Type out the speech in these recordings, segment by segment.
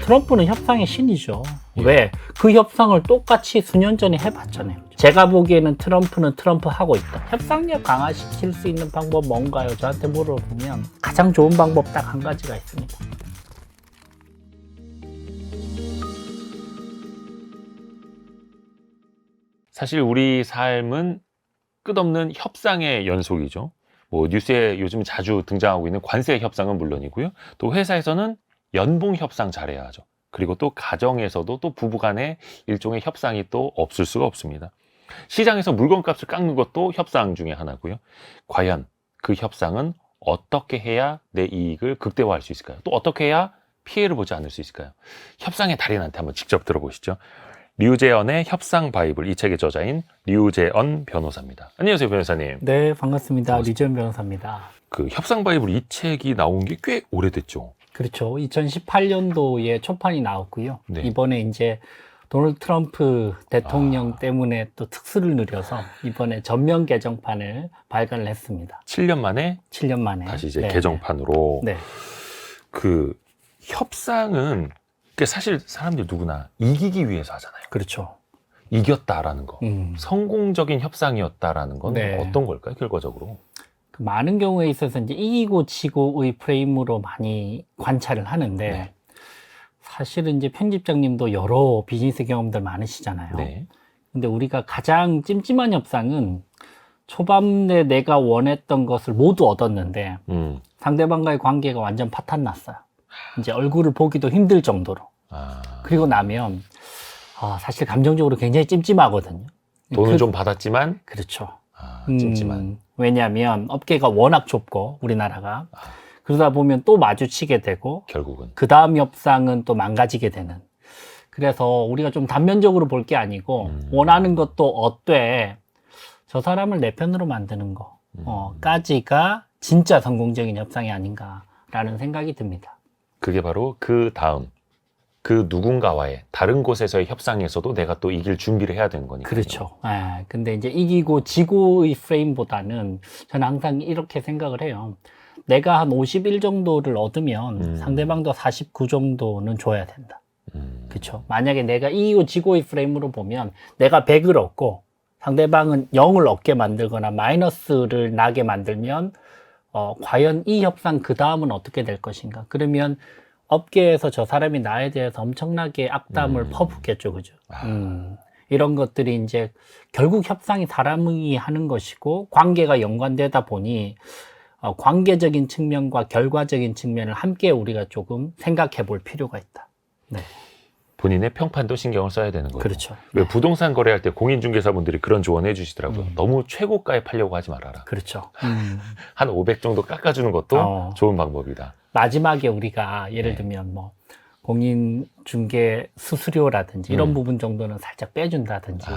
트럼프는 협상의 신이죠. 예. 왜? 그 협상을 똑같이 수년 전에 해봤잖아요. 제가 보기에는 트럼프는 트럼프 하고 있다. 협상력 강화시킬 수 있는 방법 뭔가요? 저한테 물어보면 가장 좋은 방법 딱 한 가지가 있습니다. 사실 우리 삶은 끝없는 협상의 연속이죠. 뭐 뉴스에 요즘 자주 등장하고 있는 관세 협상은 물론이고요. 또 회사에서는 연봉 협상 잘해야 하죠. 그리고 또 가정에서도 또 부부간의 일종의 협상이 또 없을 수가 없습니다. 시장에서 물건값을 깎는 것도 협상 중에 하나고요. 과연 그 협상은 어떻게 해야 내 이익을 극대화할 수 있을까요? 또 어떻게 해야 피해를 보지 않을 수 있을까요? 협상의 달인한테 한번 직접 들어보시죠. 류재언의 협상 바이블, 이 책의 저자인 류재언 변호사입니다. 안녕하세요, 변호사님. 네, 반갑습니다. 류재언 변호사입니다. 그 협상 바이블 이 책이 나온 게 꽤 오래됐죠. 그렇죠. 2018년도에 초판이 나왔고요. 네. 이번에 이제 도널드 트럼프 대통령 때문에 또 특수를 누려서 이번에 전면 개정판을 발간을 했습니다. 7년 만에 7년 만에. 다시 이제 네. 개정판으로. 네. 그 협상은 사실 사람들 누구나 이기기 위해서 하잖아요. 그렇죠. 이겼다라는 거. 음. 성공적인 협상이었다라는 건 네. 어떤 걸까요, 결과적으로? 그 많은 경우에 있어서 이제 이기고 지고의 프레임으로 많이 관찰을 하는데 네. 사실은 이제 편집장님도 여러 비즈니스 경험들 많으시잖아요. 네. 근데 우리가 가장 찜찜한 협상은 초반에 내가 원했던 것을 모두 얻었는데 상대방과의 관계가 완전 파탄 났어요. 이제 얼굴을 보기도 힘들 정도로. 그리고 나면 사실 감정적으로 굉장히 찜찜하거든요. 돈은 좀 받았지만. 그렇죠. 찜찜한. 왜냐하면 업계가 워낙 좁고 우리나라가 그러다 보면 또 마주치게 되고 결국은 그 다음 협상은 또 망가지게 되는. 그래서 우리가 좀 단면적으로 볼 게 아니고 원하는 것도 어때 저 사람을 내 편으로 만드는 거 까지가 진짜 성공적인 협상이 아닌가라는 생각이 듭니다. 그게 바로 그 다음 그 누군가와의 다른 곳에서의 협상에서도 내가 또 이길 준비를 해야 되는 거니까요. 그렇죠. 근데 이제 이기고 지고의 프레임보다는 저는 항상 이렇게 생각을 해요. 내가 한 51 정도를 얻으면 상대방도 49 정도는 줘야 된다. 그렇죠. 만약에 내가 이기고 지고의 프레임으로 보면 내가 100을 얻고 상대방은 0을 얻게 만들거나 마이너스를 나게 만들면 과연 이 협상 그 다음은 어떻게 될 것인가. 그러면 업계에서 저 사람이 나에 대해서 엄청나게 악담을 퍼붓겠죠. 그죠? 이런 것들이 이제 결국 협상이 사람이 하는 것이고 관계가 연관되다 보니 관계적인 측면과 결과적인 측면을 함께 우리가 조금 생각해 볼 필요가 있다. 네. 본인의 평판도 신경을 써야 되는 거예요. 그렇죠. 왜 네. 부동산 거래할 때 공인중개사분들이 그런 조언해 주시더라고요. 너무 최고가에 팔려고 하지 말아라. 그렇죠. 한 500 정도 깎아주는 것도 좋은 방법이다. 마지막에 우리가 예를 들면 뭐 공인중개 수수료라든지 이런 부분 정도는 살짝 빼준다든지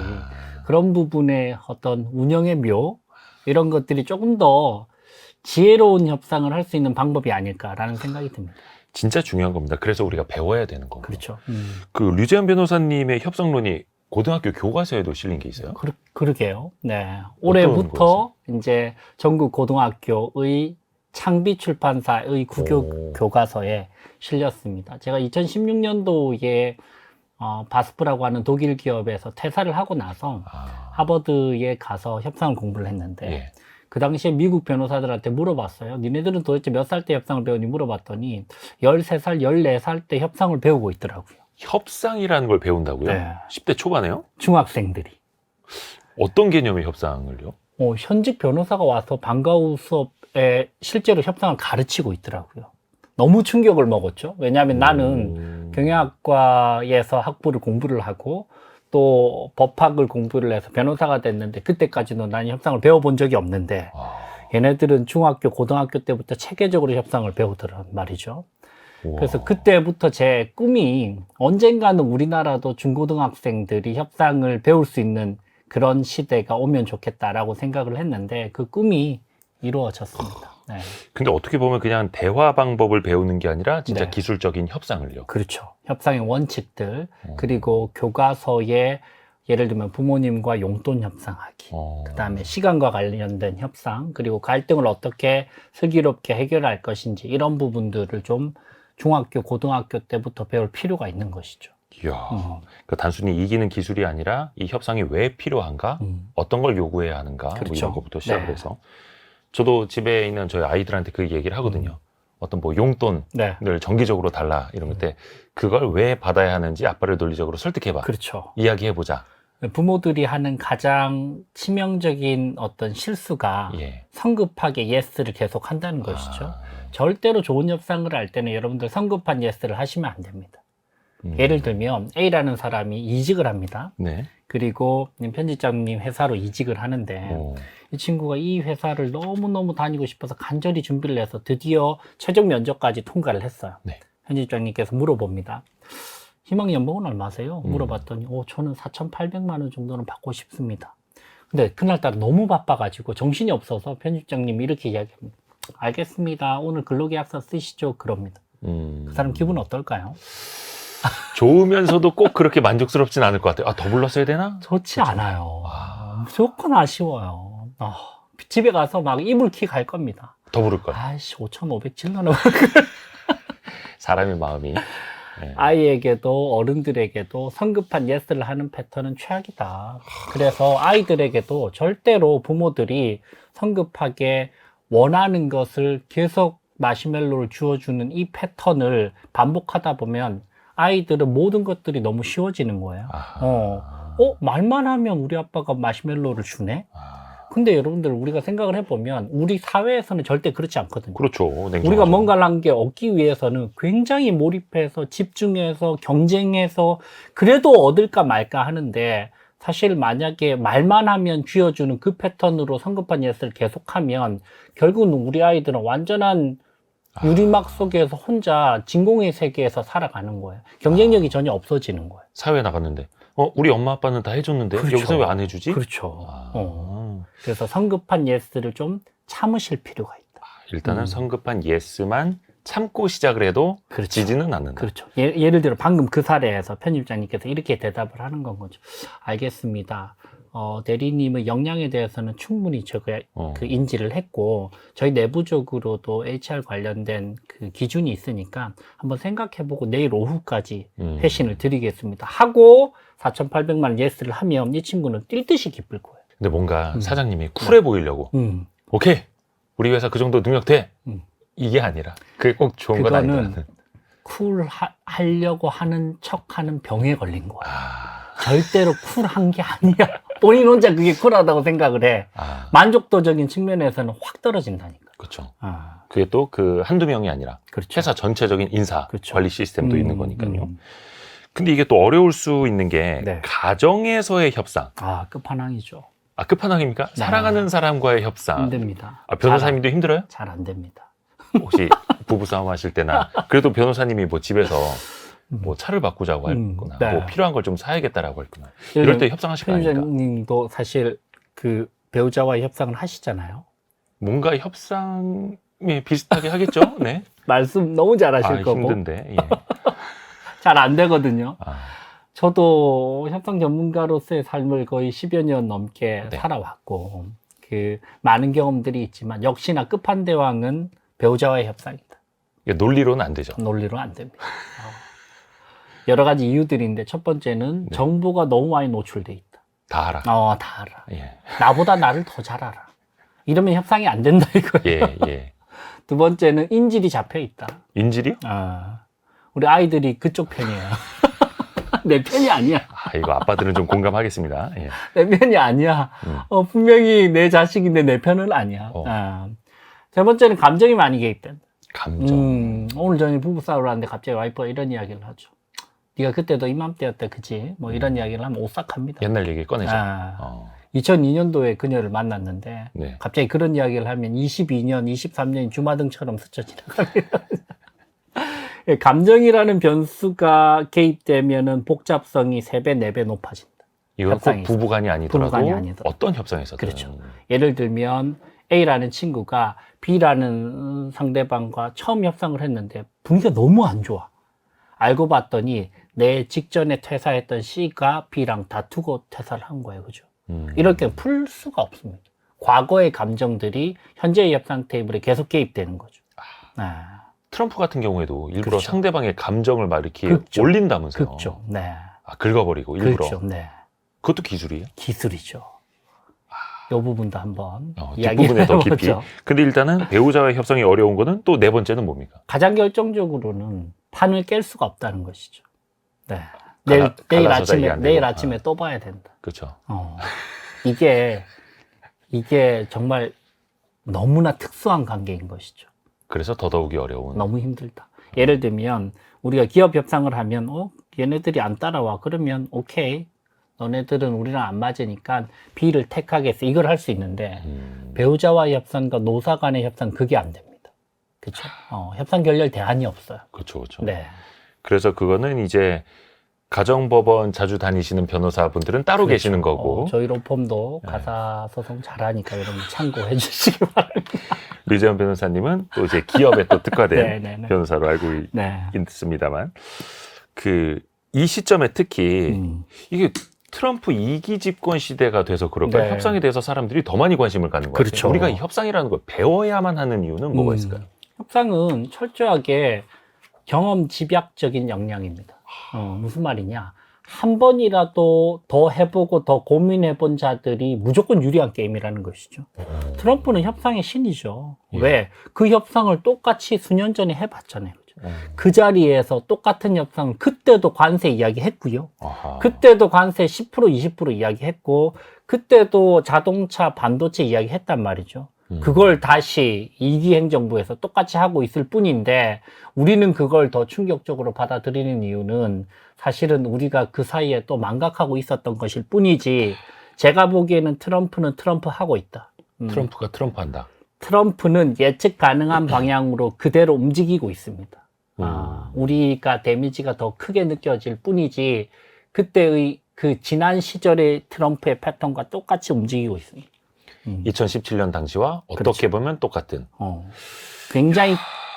그런 부분의 어떤 운영의 묘 이런 것들이 조금 더 지혜로운 협상을 할 수 있는 방법이 아닐까라는 생각이 듭니다. 진짜 중요한 겁니다. 그래서 우리가 배워야 되는 거고. 그렇죠. 그 류재현 변호사님의 협상론이 고등학교 교과서에도 실린 게 있어요? 그러게요. 네. 올해부터 이제 전국 고등학교의 창비 출판사의 국교 교과서에 실렸습니다. 제가 2016년도에 바스프라고 하는 독일 기업에서 퇴사를 하고 나서 하버드에 가서 협상을 공부를 했는데 예. 그 당시에 미국 변호사들한테 물어봤어요. 니네들은 도대체 몇 살 때 협상을 배우니 물어봤더니 13살, 14살 때 협상을 배우고 있더라고요. 협상이라는 걸 배운다고요? 네. 10대 초반에요? 중학생들이. 어떤 개념의 협상을요? 현직 변호사가 와서 방과후 수업에 실제로 협상을 가르치고 있더라고요. 너무 충격을 먹었죠. 왜냐하면 나는 경영학과에서 학부를 공부를 하고 또 법학을 공부를 해서 변호사가 됐는데 그때까지는 난 협상을 배워본 적이 없는데 얘네들은 중학교, 고등학교 때부터 체계적으로 협상을 배우더란 말이죠. 그래서 그때부터 제 꿈이 언젠가는 우리나라도 중고등학생들이 협상을 배울 수 있는 그런 시대가 오면 좋겠다라고 생각을 했는데 그 꿈이 이루어졌습니다. 네. 근데 어떻게 보면 그냥 대화 방법을 배우는 게 아니라 진짜 네. 기술적인 협상을요. 그렇죠. 협상의 원칙들 그리고 교과서에 예를 들면 부모님과 용돈 협상하기 그 다음에 시간과 관련된 협상 그리고 갈등을 어떻게 슬기롭게 해결할 것인지 이런 부분들을 좀 중학교, 고등학교 때부터 배울 필요가 있는 것이죠. 이야, 그러니까 단순히 이기는 기술이 아니라 이 협상이 왜 필요한가? 어떤 걸 요구해야 하는가? 뭐 그렇죠. 이런 것부터 시작을 네. 해서 저도 집에 있는 저희 아이들한테 그 얘기를 하거든요. 어떤 뭐 용돈을 네. 정기적으로 달라 이런 때 그걸 왜 받아야 하는지 아빠를 논리적으로 설득해봐. 그렇죠. 이야기해보자. 부모들이 하는 가장 치명적인 어떤 실수가 예. 성급하게 예스를 계속 한다는 것이죠. 아, 절대로 좋은 협상을 할 때는 여러분들 성급한 예스를 하시면 안 됩니다. 음. 예를 들면 A라는 사람이 이직을 합니다. 네. 그리고 편집장님 회사로 이직을 하는데 오. 이 친구가 이 회사를 너무너무 다니고 싶어서 간절히 준비를 해서 드디어 최종 면접까지 통과를 했어요. 네. 편집장님께서 물어봅니다. 희망 연봉은 얼마세요? 물어봤더니 저는 4,800만 원 정도는 받고 싶습니다. 근데 그날따라 너무 바빠가지고 정신이 없어서 편집장님이 이렇게 이야기합니다. 알겠습니다. 오늘 근로계약서 쓰시죠. 그럽니다. 그 사람 기분 어떨까요? 좋으면서도 꼭 그렇게 만족스럽진 않을 것 같아요. 아, 더 불렀어야 되나? 좋지 않아요. 무조건 아쉬워요. 집에 가서 막 이불킥 할 겁니다. 더 부를 걸. 아이씨, 5,500 질러놓은 사람의 마음이. 네. 아이에게도 어른들에게도 성급한 예스를 하는 패턴은 최악이다. 그래서 아이들에게도 절대로 부모들이 성급하게 원하는 것을 계속 마시멜로를 주어주는 이 패턴을 반복하다 보면 아이들은 모든 것들이 너무 쉬워지는 거예요. 말만 하면 우리 아빠가 마시멜로를 주네? 근데 여러분들 우리가 생각을 해보면 우리 사회에서는 절대 그렇지 않거든요. 그렇죠. 우리가 뭔가를 한 게 얻기 위해서는 굉장히 몰입해서 집중해서 경쟁해서 그래도 얻을까 말까 하는데 사실 만약에 말만 하면 쥐어주는 그 패턴으로 성급한 예스를 계속하면 결국은 우리 아이들은 완전한 유리막 속에서 혼자 진공의 세계에서 살아가는 거예요. 경쟁력이 전혀 없어지는 거예요. 사회에 나갔는데 우리 엄마 아빠는 다 해줬는데 그렇죠. 여기서 왜 안 해주지? 그렇죠. 그래서 성급한 예스를 좀 참으실 필요가 있다. 일단은 성급한 예스만 참고 시작을 해도 그렇죠. 지지는 않는다. 그렇죠. 예를 들어 방금 그 사례에서 편집장님께서 이렇게 대답을 하는 건 거죠. 알겠습니다. 대리님의 역량에 대해서는 충분히 제가 그 인지를 했고 저희 내부적으로도 HR 관련된 그 기준이 있으니까 한번 생각해보고 내일 오후까지 회신을 드리겠습니다. 하고 4,800만 원 예스를 하면 이 친구는 뛸 듯이 기쁠 거예요. 근데 뭔가 사장님이 쿨해 보이려고 오케이 우리 회사 그 정도 능력 돼 이게 아니라 그게 꼭 좋은 건 아니다. 그거는 쿨하려고 하는 척하는 병에 걸린 거야. 절대로 쿨한 게 아니야. 본인 혼자 그게 쿨하다고 생각을 해. 만족도적인 측면에서는 확 떨어진다니까. 그렇죠. 아, 그게 또 그 한두 명이 아니라 그렇죠. 회사 전체적인 인사 그렇죠. 관리 시스템도 있는 거니까요. 근데 이게 또 어려울 수 있는 게 네. 가정에서의 협상. 아, 끝판왕이죠. 아, 끝판왕입니까? 네. 사랑하는 사람과의 협상. 힘듭니다. 변호사님도 힘들어요? 잘 안 됩니다. 혹시 부부싸움 하실 때나 그래도 변호사님이 뭐 집에서 뭐 차를 바꾸자고 했거나 네. 뭐 필요한 걸 좀 사야겠다라고 했거나 이럴 때 협상하실 거 아닙니까? 편집장님도 사실 그 배우자와의 협상을 하시잖아요. 뭔가 협상에 비슷하게 하겠죠? 네. 말씀 너무 잘하실 거고 힘든데. 예. 잘 안 되거든요. 아, 저도 협상 전문가로서의 삶을 거의 10여 년 넘게 네. 살아왔고 그 많은 경험들이 있지만 역시나 끝판대왕은 배우자와의 협상이다. 이게 논리로는 안 되죠. 논리로 안 됩니다. 여러 가지 이유들인데 첫 번째는 네. 정보가 너무 많이 노출돼 있다. 다 알아. 다 알아. 예. 나보다 나를 더 잘 알아. 이러면 협상이 안 된다 이거예요. 예, 예. 두 번째는 인질이 잡혀 있다. 인질이요? 우리 아이들이 그쪽 편이에요. 내 편이 아니야. 아, 이거 아빠들은 좀 공감하겠습니다. 예. 내 편이 아니야. 분명히 내 자식인데 내 편은 아니야. 세 번째는 감정이 많이 개입된다. 감정. 오늘 저녁에 부부싸움을 하는데 갑자기 와이프가 이런 이야기를 하죠. 네가 그때도 이맘때였다, 그치? 뭐 이런 이야기를 하면 오싹합니다. 옛날 얘기 꺼내죠. 2002년도에 그녀를 만났는데 네. 갑자기 그런 이야기를 하면 22년, 23년이 주마등처럼 스쳐 지나갑니다. 감정이라는 변수가 개입되면은 복잡성이 3배, 4배 높아진다. 이건 꼭 협상에서. 부부간이 아니더라도 부부간이 아니더라도. 어떤 협상에서든. 그렇죠. 예를 들면 A라는 친구가 B라는 상대방과 처음 협상을 했는데 분위기가 너무 안 좋아. 알고 봤더니 내 직전에 퇴사했던 C가 B랑 다투고 퇴사를 한 거예요. 그죠? 이럴 때 풀 수가 없습니다. 과거의 감정들이 현재의 협상 테이블에 계속 개입되는 거죠. 트럼프 같은 경우에도 일부러 그렇죠. 상대방의 감정을 막 이렇게 극죠. 올린다면서요. 그렇죠. 네. 아, 긁어버리고 일부러. 그렇죠. 네. 그것도 기술이에요? 기술이죠. 이 부분도 한번 뒷부분에 더 깊이. 이야기해보죠. 근데 일단은 배우자와의 협상이 어려운 거는 또 네 번째는 뭡니까? 가장 결정적으로는 판을 깰 수가 없다는 것이죠. 네. 내일 갈라서자 이게 아침에 안 내일 되고. 아침에 또 봐야 된다. 그렇죠. 이게 정말 너무나 특수한 관계인 것이죠. 그래서 더더욱이 어려운. 너무 힘들다. 예를 들면 우리가 기업 협상을 하면 얘네들이 안 따라와. 그러면 오케이. 너네들은 우리랑 안 맞으니까 B를 택하겠어. 이걸 할 수 있는데 배우자와의 협상과 노사 간의 협상 그게 안 됩니다. 그렇죠? 협상 결렬 대안이 없어요. 그렇죠, 그렇죠. 네. 그래서 그거는 이제 가정법원 자주 다니시는 변호사분들은 따로 그렇죠. 계시는 거고 저희 로펌도 네. 가사 소송 잘하니까 여러분 참고해 주시기 바랍니다. 류재현 변호사님은 또 이제 기업에 또 특화된 네, 네, 네. 변호사로 알고 네. 있습니다만 이 시점에 특히 이게 트럼프 2기 집권 시대가 돼서 그럴까요? 네. 협상에 대해서 사람들이 더 많이 관심을 갖는 것 같아요. 그렇죠. 우리가 이 협상이라는 걸 배워야만 하는 이유는 뭐가 있을까요? 협상은 철저하게 경험 집약적인 역량입니다. 무슨 말이냐? 한 번이라도 더 해보고 더 고민해본 자들이 무조건 유리한 게임이라는 것이죠. 트럼프는 협상의 신이죠. 예. 왜? 그 협상을 똑같이 수년 전에 해봤잖아요. 그 자리에서 똑같은 협상을 그때도 관세 이야기 했고요. 아하. 그때도 관세 10% 20% 이야기 했고 그때도 자동차 반도체 이야기 했단 말이죠. 그걸 다시 2기 행정부에서 똑같이 하고 있을 뿐인데 우리는 그걸 더 충격적으로 받아들이는 이유는 사실은 우리가 그 사이에 또 망각하고 있었던 것일 뿐이지 제가 보기에는 트럼프는 트럼프 하고 있다. 트럼프가 트럼프 한다. 트럼프는 예측 가능한 방향으로 그대로 움직이고 있습니다. 우리가 데미지가 더 크게 느껴질 뿐이지 그때의 그 지난 시절의 트럼프의 패턴과 똑같이 움직이고 있습니다. 2017년 당시와 어떻게 그렇죠. 보면 똑같은. 굉장히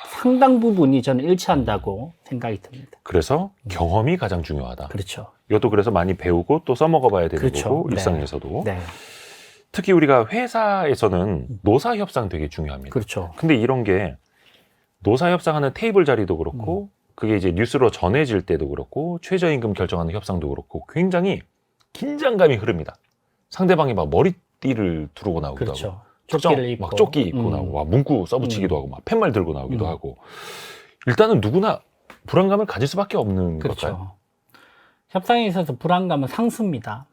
상당 부분이 저는 일치한다고 생각이 듭니다. 그래서 경험이 가장 중요하다. 그렇죠. 이것도 그래서 많이 배우고 또 써먹어 봐야 되는 그렇죠. 거고 네. 일상에서도. 네. 특히 우리가 회사에서는 노사협상 되게 중요합니다. 그렇죠. 근데 이런 게 노사협상하는 테이블 자리도 그렇고 그게 이제 뉴스로 전해질 때도 그렇고 최저임금 결정하는 협상도 그렇고 굉장히 긴장감이 흐릅니다. 상대방이 막 머리띠를 두르고 나오기도 그렇죠. 하고 조끼를 입고. 막 조끼 입고 나오고 막 문구 써붙이기도 하고 막 팻말 들고 나오기도 하고 일단은 누구나 불안감을 가질 수밖에 없는 그렇죠. 걸까요? 협상에 있어서 불안감은 상수입니다.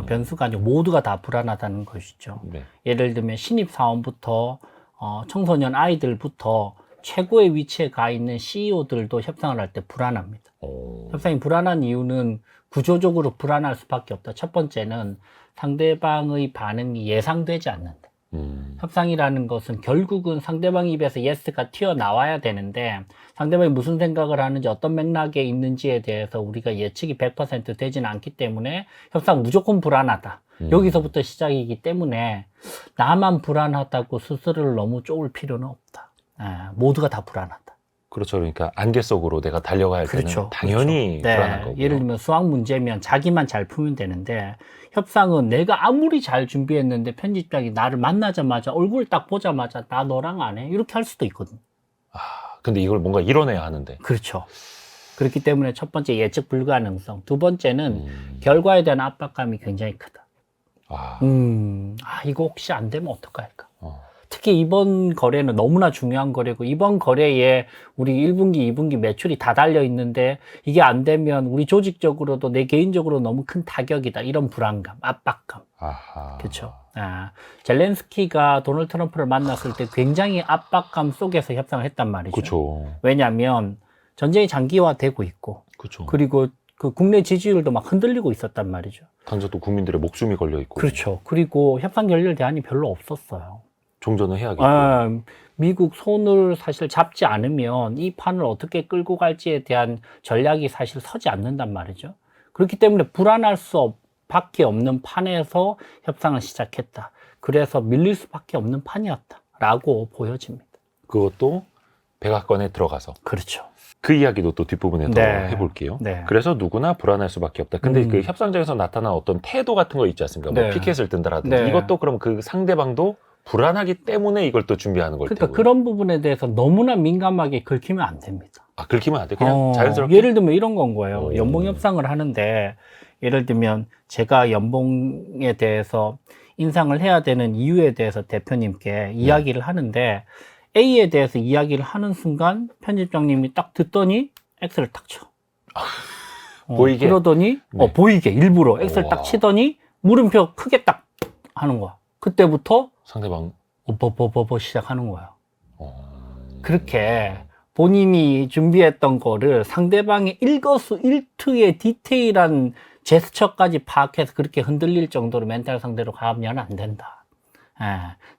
변수가 아니고 모두가 다 불안하다는 것이죠. 네. 예를 들면 신입사원부터 청소년 아이들부터 최고의 위치에 가 있는 CEO들도 협상을 할 때 불안합니다. 협상이 불안한 이유는 구조적으로 불안할 수밖에 없다. 첫 번째는 상대방의 반응이 예상되지 않는다. 협상이라는 것은 결국은 상대방 입에서 예스가 튀어나와야 되는데 상대방이 무슨 생각을 하는지 어떤 맥락에 있는지에 대해서 우리가 예측이 100% 되지는 않기 때문에 협상 무조건 불안하다. 여기서부터 시작이기 때문에 나만 불안하다고 스스로를 너무 쪼을 필요는 없다. 모두가 다 불안하다. 그렇죠. 그러니까 안개 속으로 내가 달려가야 할 그렇죠. 때는 당연히 그렇죠. 불안한 거고요. 예를 들면 수학 문제면 자기만 잘 풀면 되는데 협상은 내가 아무리 잘 준비했는데 편집장이 나를 만나자마자 얼굴 딱 보자마자 나 너랑 안 해? 이렇게 할 수도 있거든. 근데 이걸 뭔가 이뤄내야 하는데. 그렇죠. 그렇기 때문에 첫 번째 예측 불가능성. 두 번째는 결과에 대한 압박감이 굉장히 크다. 이거 혹시 안 되면 어떡할까? 특히 이번 거래는 너무나 중요한 거래고 이번 거래에 우리 1분기, 2분기 매출이 다 달려 있는데 이게 안 되면 우리 조직적으로도 내 개인적으로 너무 큰 타격이다. 이런 불안감, 압박감. 그렇죠. 젤렌스키가 도널드 트럼프를 만났을 때 굉장히 압박감 속에서 협상을 했단 말이죠. 그렇죠. 왜냐하면 전쟁이 장기화되고 있고 그렇죠. 그리고 그 국내 지지율도 막 흔들리고 있었단 말이죠. 당장 또 국민들의 목숨이 걸려 있고. 그렇죠. 그리고 협상 결렬 대안이 별로 없었어요. 종전은 해야겠고. 미국 손을 사실 잡지 않으면 이 판을 어떻게 끌고 갈지에 대한 전략이 사실 서지 않는단 말이죠. 그렇기 때문에 불안할 수밖에 없는 판에서 협상을 시작했다. 그래서 밀릴 수밖에 없는 판이었다라고 보여집니다. 그것도 백악관에 들어가서. 그렇죠. 그 이야기도 또 뒷부분에 더 네. 해볼게요. 네. 그래서 누구나 불안할 수밖에 없다. 근데 그 협상장에서 나타난 어떤 태도 같은 거 있지 않습니까? 뭐 네. 피켓을 든다라든지 네. 이것도 그럼 그 상대방도 불안하기 때문에 이걸 또 준비하는 걸 그러니까 테고요. 그런 부분에 대해서 너무나 민감하게 긁히면 안 됩니다. 아, 긁히면 안 돼. 그냥 자연스럽게. 예를 들면 이런 건 거예요. 오. 연봉 협상을 하는데 예를 들면 제가 연봉에 대해서 인상을 해야 되는 이유에 대해서 대표님께 이야기를 하는데 A에 대해서 이야기를 하는 순간 편집장님이 딱 듣더니 X를 딱 쳐. 보이게? 그러더니 네. 보이게 일부러 X를 우와. 딱 치더니 물음표 크게 딱 하는 거야. 그때부터 상대방. 버버버버 시작하는 거야. 어... 그렇게 본인이 준비했던 거를 상대방의 일거수일투의 디테일한 제스처까지 파악해서 그렇게 흔들릴 정도로 멘탈 상대로 가면 안 된다.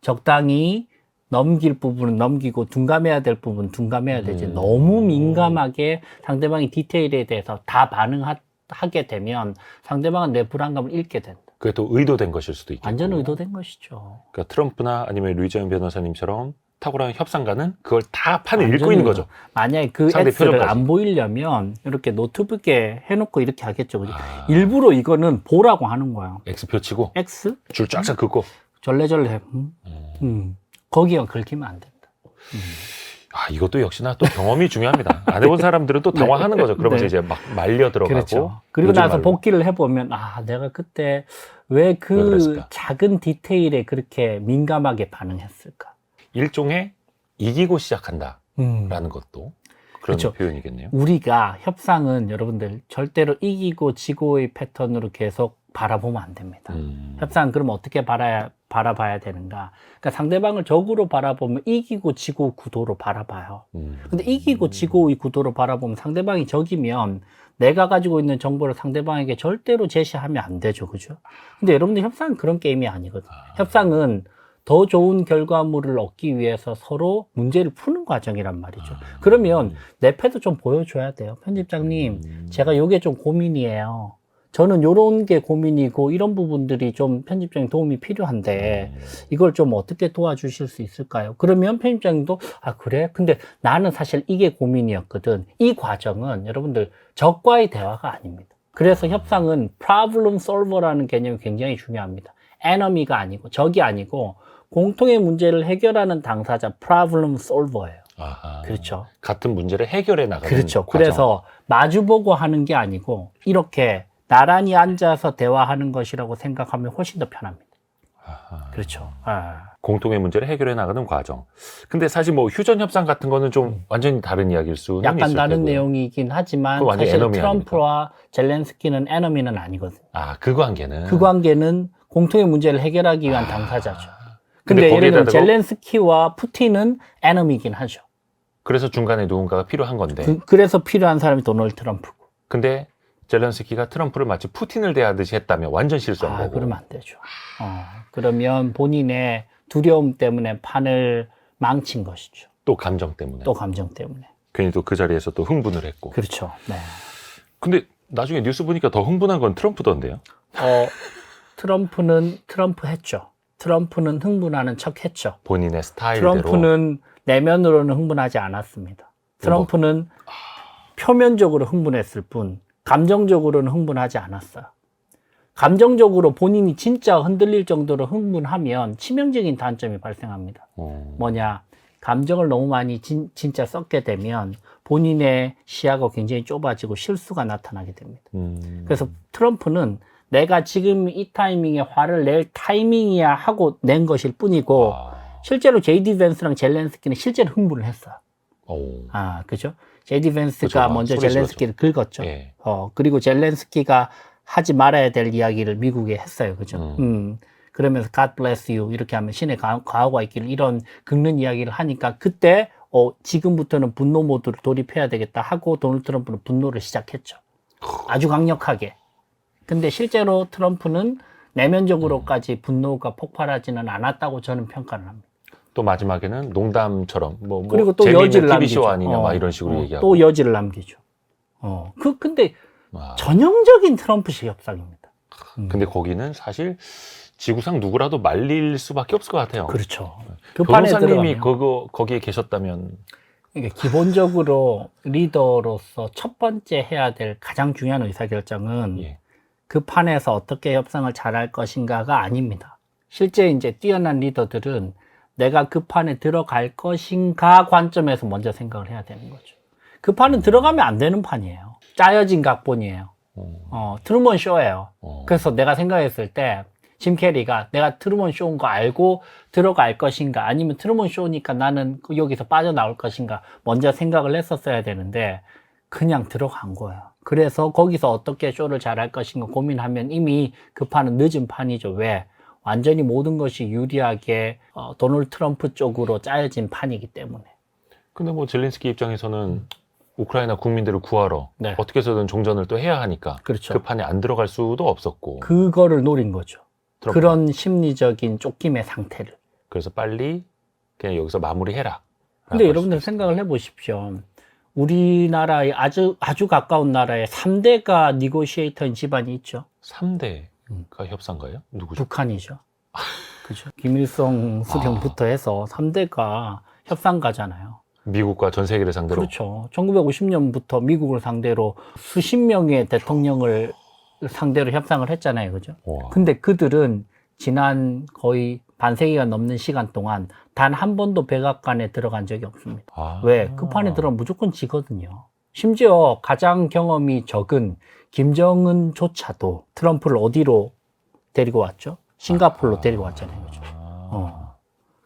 적당히 넘길 부분은 넘기고 둔감해야 될 부분은 둔감해야 되지. 너무 민감하게 상대방의 디테일에 대해서 다 반응하게 되면 상대방은 내 불안감을 잃게 된다. 그게 또 의도된 것일 수도 있겠고. 완전 의도된 것이죠. 그러니까 트럼프나 아니면 루이지안 변호사님처럼 탁월한 협상가는 그걸 다 판을 읽고 완전히 있는 거죠. 만약에 그 상대 X를 표정까지. 안 보이려면 이렇게 노트북에 해놓고 이렇게 하겠죠. 그죠? 아. 일부러 이거는 보라고 하는 거야. X표 치고 X? 줄 쫙쫙 긋고. 절레절레. 거기가 긁히면 안 된다. 아, 이것도 역시나 또 경험이 중요합니다. 안 해본 사람들은 또 당황하는 거죠. 그러면서 네. 이제 막 말려 들어가고. 그렇죠. 그리고 요즘 나서 말로. 복귀를 해보면, 내가 그때 왜 왜 그 그랬을까? 작은 디테일에 그렇게 민감하게 반응했을까? 일종의 이기고 시작한다라는 음. 것도 그런 그렇죠. 표현이겠네요. 우리가 협상은 여러분들 절대로 이기고 지고의 패턴으로 계속 바라보면 안 됩니다. 협상 그러면 어떻게 바라봐야 되는가? 그러니까 상대방을 적으로 바라보면 이기고 지고 구도로 바라봐요. 근데 이기고 지고의 구도로 바라보면 상대방이 적이면 내가 가지고 있는 정보를 상대방에게 절대로 제시하면 안 되죠. 그죠? 근데 여러분들 협상은 그런 게임이 아니거든요. 협상은 더 좋은 결과물을 얻기 위해서 서로 문제를 푸는 과정이란 말이죠. 그러면 내 패도 좀 보여줘야 돼요. 편집장님, 제가 요게 좀 고민이에요. 저는 요런 게 고민이고 이런 부분들이 좀 편집장님 도움이 필요한데 이걸 좀 어떻게 도와주실 수 있을까요? 그러면 편집장님도 그래? 근데 나는 사실 이게 고민이었거든. 이 과정은 여러분들 적과의 대화가 아닙니다. 그래서 협상은 problem solver라는 개념이 굉장히 중요합니다. enemy가 아니고 적이 아니고 공통의 문제를 해결하는 당사자 problem solver예요. 아하. 그렇죠. 같은 문제를 해결해 나가는 그렇죠. 과정. 그래서 마주보고 하는 게 아니고 이렇게 나란히 앉아서 대화하는 것이라고 생각하면 훨씬 더 편합니다. 아하. 그렇죠. 공통의 문제를 해결해 나가는 과정. 근데 사실 뭐 휴전 협상 같은 거는 좀 완전히 다른 이야기일 수는 약간 있을 다른 테고요. 내용이긴 하지만 그거 완전 사실 에너미 트럼프와 젤렌스키는 에너미는 아니거든요. 그 관계는. 그 관계는 공통의 문제를 해결하기 위한 당사자죠. 근데 근데 예를 들면 거기에다가- 젤렌스키와 푸틴은 에너미긴 하죠. 그래서 중간에 누군가가 필요한 건데. 그래서 필요한 사람이 도널드 트럼프고. 근데 젤렌스키가 트럼프를 마치 푸틴을 대하듯이 했다면 완전 실수한 거고. 그러면 안 되죠. 그러면 본인의 두려움 때문에 판을 망친 것이죠. 또 감정 때문에. 또 감정 때문에. 괜히 또 그 자리에서 또 흥분을 했고. 그렇죠. 네. 근데 나중에 뉴스 보니까 더 흥분한 건 트럼프던데요. 트럼프는 트럼프 했죠. 트럼프는 흥분하는 척 했죠. 본인의 스타일대로. 트럼프는 내면으로는 흥분하지 않았습니다. 트럼프는 표면적으로 흥분했을 뿐 감정적으로는 흥분하지 않았어요. 감정적으로 본인이 진짜 흔들릴 정도로 흥분하면 치명적인 단점이 발생합니다. 뭐냐? 감정을 너무 많이 진짜 썩게 되면 본인의 시야가 굉장히 좁아지고 실수가 나타나게 됩니다. 그래서 트럼프는 내가 지금 이 타이밍에 화를 낼 타이밍이야 하고 낸 것일 뿐이고 실제로 제이디 벤스랑 젤렌스키는 실제로 흥분을 했어요. 그죠? 제이디 벤스가 그렇죠. 먼저 소리 젤렌스키를 긁었죠. 예. 그리고 젤렌스키가 하지 말아야 될 이야기를 미국에 했어요. 그죠? 그러면서 God bless you 이렇게 하면 신의 가호가 있기를 이런 긁는 이야기를 하니까 그때 지금부터는 분노 모드로 돌입해야 되겠다 하고 도널드 트럼프는 분노를 시작했죠. 아주 강력하게. 근데 실제로 트럼프는 내면적으로까지 분노가 폭발하지는 않았다고 저는 평가를 합니다. 또 마지막에는 농담처럼 그리고 또 재미있는 여지를 TV쇼 남기죠. 아니냐 막 이런 식으로 얘기하고. 또 여지를 남기죠. 근데 전형적인 트럼프식 협상입니다. 근데 거기는 사실 지구상 누구라도 말릴 수밖에 없을 것 같아요. 그렇죠. 그 판에 변호사님이 들어가면 거기에 계셨다면. 그러니까 기본적으로 리더로서 첫 번째 해야 될 가장 중요한 의사결정은 예. 그 판에서 어떻게 협상을 잘할 것인가가 아닙니다. 실제 이제 뛰어난 리더들은 내가 그 판에 들어갈 것인가 관점에서 먼저 생각을 해야 되는 거죠. 그 판은 들어가면 안 되는 판이에요. 짜여진 각본이에요. 트루먼 쇼예요. 그래서 내가 생각했을 때 짐 캐리가 내가 트루먼 쇼인 거 알고 들어갈 것인가 아니면 트루먼 쇼니까 나는 여기서 빠져나올 것인가 먼저 생각을 했었어야 되는데 그냥 들어간 거예요. 그래서 거기서 어떻게 쇼를 잘할 것인가 고민하면 이미 그 판은 늦은 판이죠. 왜? 완전히 모든 것이 유리하게 도널드 트럼프 쪽으로 짜여진 판이기 때문에. 근데 뭐 젤렌스키 입장에서는 우크라이나 국민들을 구하러 네. 어떻게 해서든 종전을 또 해야 하니까 그렇죠. 그 판에 안 들어갈 수도 없었고 그거를 노린 거죠. 트럼프. 그런 심리적인 쫓김의 상태를. 그래서 빨리 그냥 여기서 마무리해라. 근데 여러분들 생각을 해보십시오. 우리나라의 아주 가까운 나라에 3대가 니고시에이터인 집안이 있죠. 3대가 협상가요? 누구죠? 북한이죠. 그죠? 김일성 수령부터 해서 3대가 협상가잖아요. 미국과 전 세계를 상대로. 그렇죠. 1950년부터 미국을 상대로 수십 명의 대통령을 상대로 협상을 했잖아요. 그죠? 와. 근데 그들은 지난 거의 반세기가 넘는 시간 동안 단 한 번도 백악관에 들어간 적이 없습니다. 아. 왜? 그 판에 들어가면 무조건 지거든요. 심지어 가장 경험이 적은 김정은조차도 트럼프를 어디로 데리고 왔죠? 싱가포르로 데리고 왔잖아요. 그죠?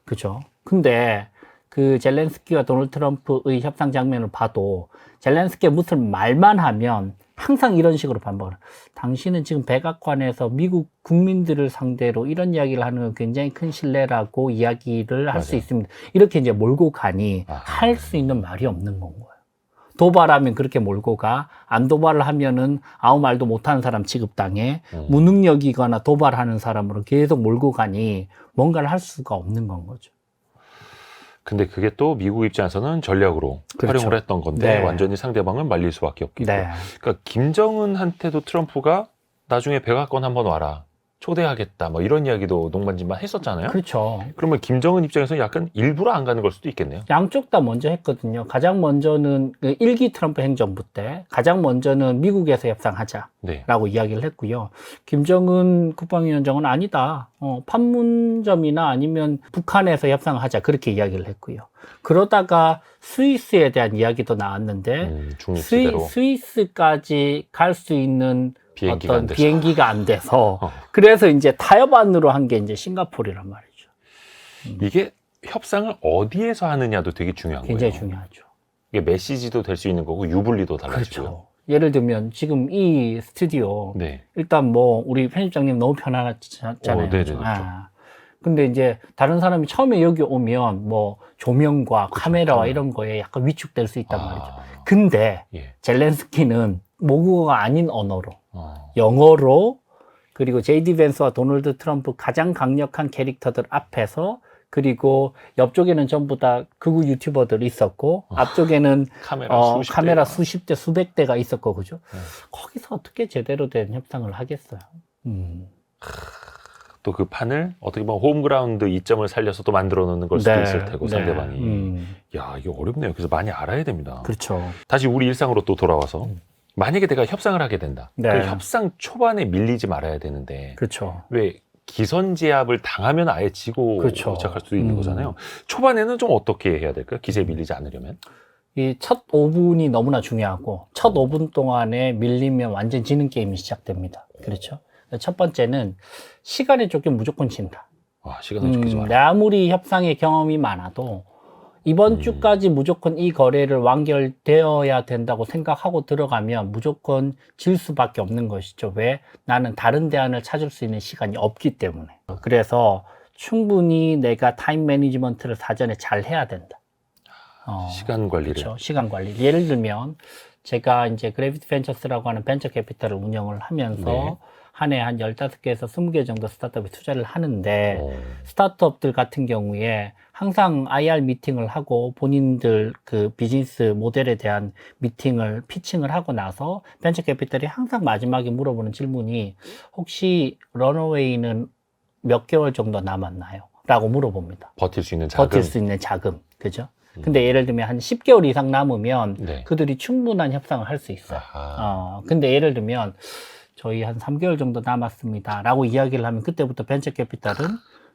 그죠? 근데 그 젤렌스키와 도널드 트럼프의 협상 장면을 봐도 젤렌스키가 무슨 말만 하면 항상 이런 식으로 반박을 해요. 당신은 지금 백악관에서 미국 국민들을 상대로 이런 이야기를 하는 건 굉장히 큰 신뢰라고 이야기를 할 수 맞아요. 있습니다. 이렇게 이제 몰고 가니 할 수 있는 말이 없는 건 거예요. 도발하면 그렇게 몰고 가. 안 도발을 하면은 아무 말도 못하는 사람 취급당해. 무능력이거나 도발하는 사람으로 계속 몰고 가니 뭔가를 할 수가 없는 건 거죠. 근데 그게 또 미국 입장에서는 전략으로 그렇죠. 활용을 했던 건데 네. 완전히 상대방을 말릴 수밖에 없겠고. 네. 그러니까 김정은한테도 트럼프가 나중에 백악관 한번 와라. 초대하겠다. 뭐 이런 이야기도 농반진만 했었잖아요. 그렇죠. 그러면 김정은 입장에서는 약간 일부러 안 가는 걸 수도 있겠네요. 양쪽 다 먼저 했거든요. 가장 먼저는 그 1기 트럼프 행정부 때 가장 먼저는 미국에서 협상하자라고 네. 이야기를 했고요. 김정은 국방위원장은 아니다. 판문점이나 아니면 북한에서 협상하자 그렇게 이야기를 했고요. 그러다가 스위스에 대한 이야기도 나왔는데 중립지대로 스위스까지 갈 수 있는 비행기가 어떤 안 돼서. 비행기가 안 돼서 그래서 이제 타협안으로 한 게 이제 싱가포르란 말이죠. 이게 협상을 어디에서 하느냐도 되게 중요한 굉장히 거예요. 중요하죠. 이게 메시지도 될 수 있는 거고 유불리도 달라지고요. 그렇죠. 예를 들면 지금 이 스튜디오 네. 일단 뭐 우리 편집장님 너무 편하잖아요. 네네, 그죠? 그렇죠. 근데 이제 다른 사람이 처음에 여기 오면 뭐 조명과 카메라와 카메라. 이런 거에 약간 위축될 수 있단 말이죠. 아, 근데 예. 젤렌스키는 모국어가 아닌 언어로 어. 영어로 그리고 제이디 벤스와 도널드 트럼프 가장 강력한 캐릭터들 앞에서 그리고 옆쪽에는 전부 다 극우 유튜버들 있었고 앞쪽에는 카메라 수십 대 수백 대가 있었고 그죠? 거기서 어떻게 제대로 된 협상을 하겠어요? 또 그 판을 어떻게 보면 홈그라운드 이점을 살려서 또 만들어 놓는 걸 수도 있을 테고 상대방이. 야, 이게 어렵네요. 그래서 많이 알아야 됩니다. 그렇죠. 다시 우리 일상으로 또 돌아와서 만약에 내가 협상을 하게 된다. 네. 그 협상 초반에 밀리지 말아야 되는데 그렇죠. 왜 기선제압을 당하면 아예 지고 그렇죠. 시작할 수도 있는 거잖아요. 초반에는 좀 어떻게 해야 될까요? 기세에 밀리지 않으려면? 이 첫 5분이 너무나 중요하고 첫 5분 동안에 밀리면 완전 지는 게임이 시작됩니다. 그렇죠. 첫 번째는 시간에 쫓기면 무조건 진다. 와, 시간을 쫓기지 마라. 내 아무리 협상의 경험이 많아도 이번 주까지 무조건 이 거래를 완결되어야 된다고 생각하고 들어가면 무조건 질 수밖에 없는 것이죠. 왜? 나는 다른 대안을 찾을 수 있는 시간이 없기 때문에. 그래서 충분히 내가 타임 매니지먼트를 사전에 잘 해야 된다. 시간 관리를. 그렇죠. 시간 관리. 예를 들면 제가 이제 그래비티 벤처스라고 하는 벤처 캐피탈을 운영을 하면서 네. 한 해 한 15개에서 20개 정도 스타트업에 투자를 하는데 스타트업들 같은 경우에 항상 IR 미팅을 하고 본인들 그 비즈니스 모델에 대한 미팅을 피칭을 하고 나서 벤처 캐피탈이 항상 마지막에 물어보는 질문이 혹시 런어웨이는 몇 개월 정도 남았나요? 라고 물어봅니다. 버틸 수 있는 자금. 버틸 수 있는 자금. 그죠? 근데 예를 들면 한 10개월 이상 남으면 네. 그들이 충분한 협상을 할 수 있어요. 근데 예를 들면 저희 한 3개월 정도 남았습니다. 라고 이야기를 하면 그때부터 벤처 캐피탈은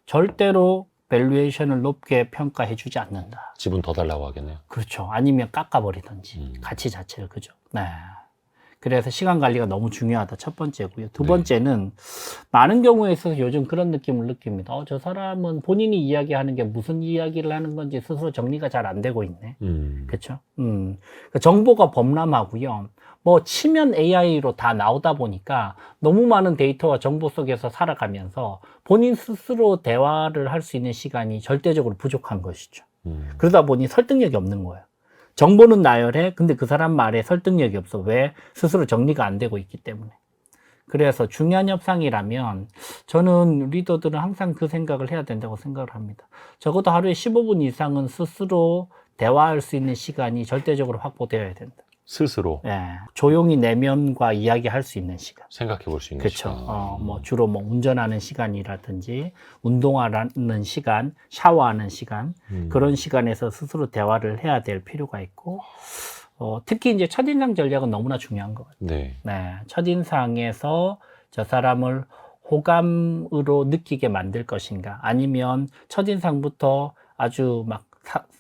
절대로 밸류에이션을 높게 평가해 주지 않는다. 지분 더 달라고 하겠네요. 그렇죠. 아니면 깎아버리든지 가치 자체를. 그죠. 네. 그래서 시간 관리가 너무 중요하다. 첫 번째고요. 두 번째는 많은 경우에 있어서 요즘 그런 느낌을 느낍니다. 저 사람은 본인이 이야기하는 게 무슨 이야기를 하는 건지 스스로 정리가 잘 안 되고 있네. 그렇죠. 그러니까 정보가 범람하고요. 뭐 치면 AI로 다 나오다 보니까 너무 많은 데이터와 정보 속에서 살아가면서 본인 스스로 대화를 할 수 있는 시간이 절대적으로 부족한 것이죠. 그러다 보니 설득력이 없는 거예요. 정보는 나열해. 근데 그 사람 말에 설득력이 없어. 왜? 스스로 정리가 안 되고 있기 때문에. 그래서 중요한 협상이라면 저는 리더들은 항상 그 생각을 해야 된다고 생각을 합니다. 적어도 하루에 15분 이상은 스스로 대화할 수 있는 시간이 절대적으로 확보되어야 된다. 스스로 예, 조용히 내면과 이야기할 수 있는 시간. 생각해 볼 수 있는 그렇죠. 시간. 뭐 주로 뭐 운전하는 시간이라든지 운동하는 시간, 샤워하는 시간 그런 시간에서 스스로 대화를 해야 될 필요가 있고 특히 이제 첫인상 전략은 너무나 중요한 것 같아요. 네. 네, 첫인상에서 저 사람을 호감으로 느끼게 만들 것인가 아니면 첫인상부터 아주 막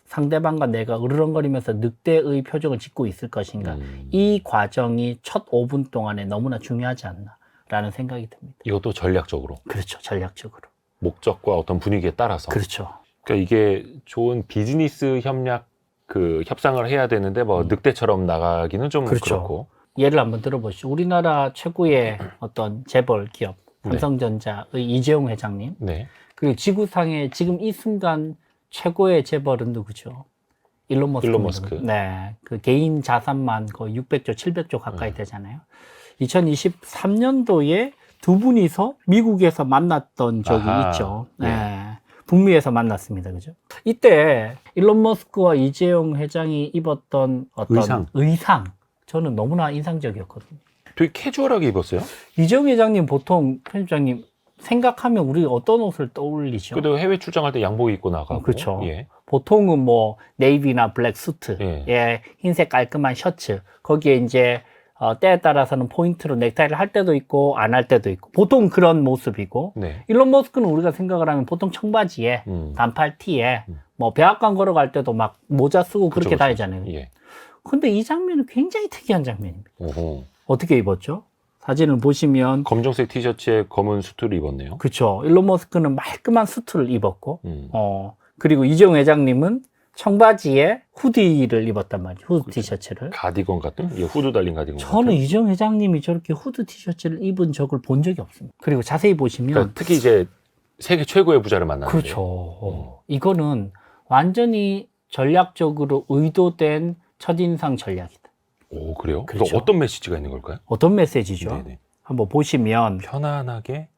상대방과 내가 으르렁거리면서 늑대의 표정을 짓고 있을 것인가 이 과정이 첫 5분 동안에 너무나 중요하지 않나 라는 생각이 듭니다. 이것도 전략적으로. 그렇죠. 전략적으로. 목적과 어떤 분위기에 따라서. 그렇죠. 그러니까 이게 좋은 비즈니스 협력 협상을 해야 되는데 뭐 늑대처럼 나가기는 좀 그렇죠. 그렇고. 예를 한번 들어보시죠. 우리나라 최고의 어떤 재벌 기업 삼성전자의 이재용 회장님. 네. 그리고 지구상에 지금 이 순간 최고의 재벌은 누구죠? 일론 머스크. 네. 그 개인 자산만 거의 600조, 700조 가까이 되잖아요. 2023년도에 두 분이서 미국에서 만났던 적이 있죠. 네. 북미에서 만났습니다. 그죠? 이때 일론 머스크와 이재용 회장이 입었던 어떤 의상 저는 너무나 인상적이었거든요. 되게 캐주얼하게 입었어요? 이재용 회장님 보통 편집장님 생각하면 우리 어떤 옷을 떠올리죠? 그래도 해외 출장할 때 양복 입고 나가고. 그렇죠. 예. 보통은 뭐 네이비나 블랙 수트에 예. 흰색 깔끔한 셔츠 거기에 이제 때에 따라서는 포인트로 넥타이를 할 때도 있고 안 할 때도 있고 보통 그런 모습이고 네. 일론 머스크는 우리가 생각을 하면 보통 청바지에 단팔 티에 뭐 백악관 걸어갈 때도 막 모자 쓰고 그렇게 다니잖아요. 예. 근데 이 장면은 굉장히 특이한 장면입니다. 오호. 어떻게 입었죠? 사진을 보시면 검정색 티셔츠에 검은 수트를 입었네요. 그렇죠. 일론 머스크는 말끔한 수트를 입었고 그리고 이재용 회장님은 청바지에 후디를 입었단 말이죠. 후드 티셔츠를. 가디건 같은? 예, 후드 달린 가디건 저는 같은? 이재용 회장님이 저렇게 후드 티셔츠를 입은 적을 본 적이 없습니다. 그리고 자세히 보시면 그러니까 특히 이제 세계 최고의 부자를 만났는데. 그렇죠. 이거는 완전히 전략적으로 의도된 첫인상 전략이다. 오, 그래요? 그렇죠. 그래서 어떤 메시지가 있는 걸까요? 어떤 메시지죠? 네네. 한번 보시면 편안하게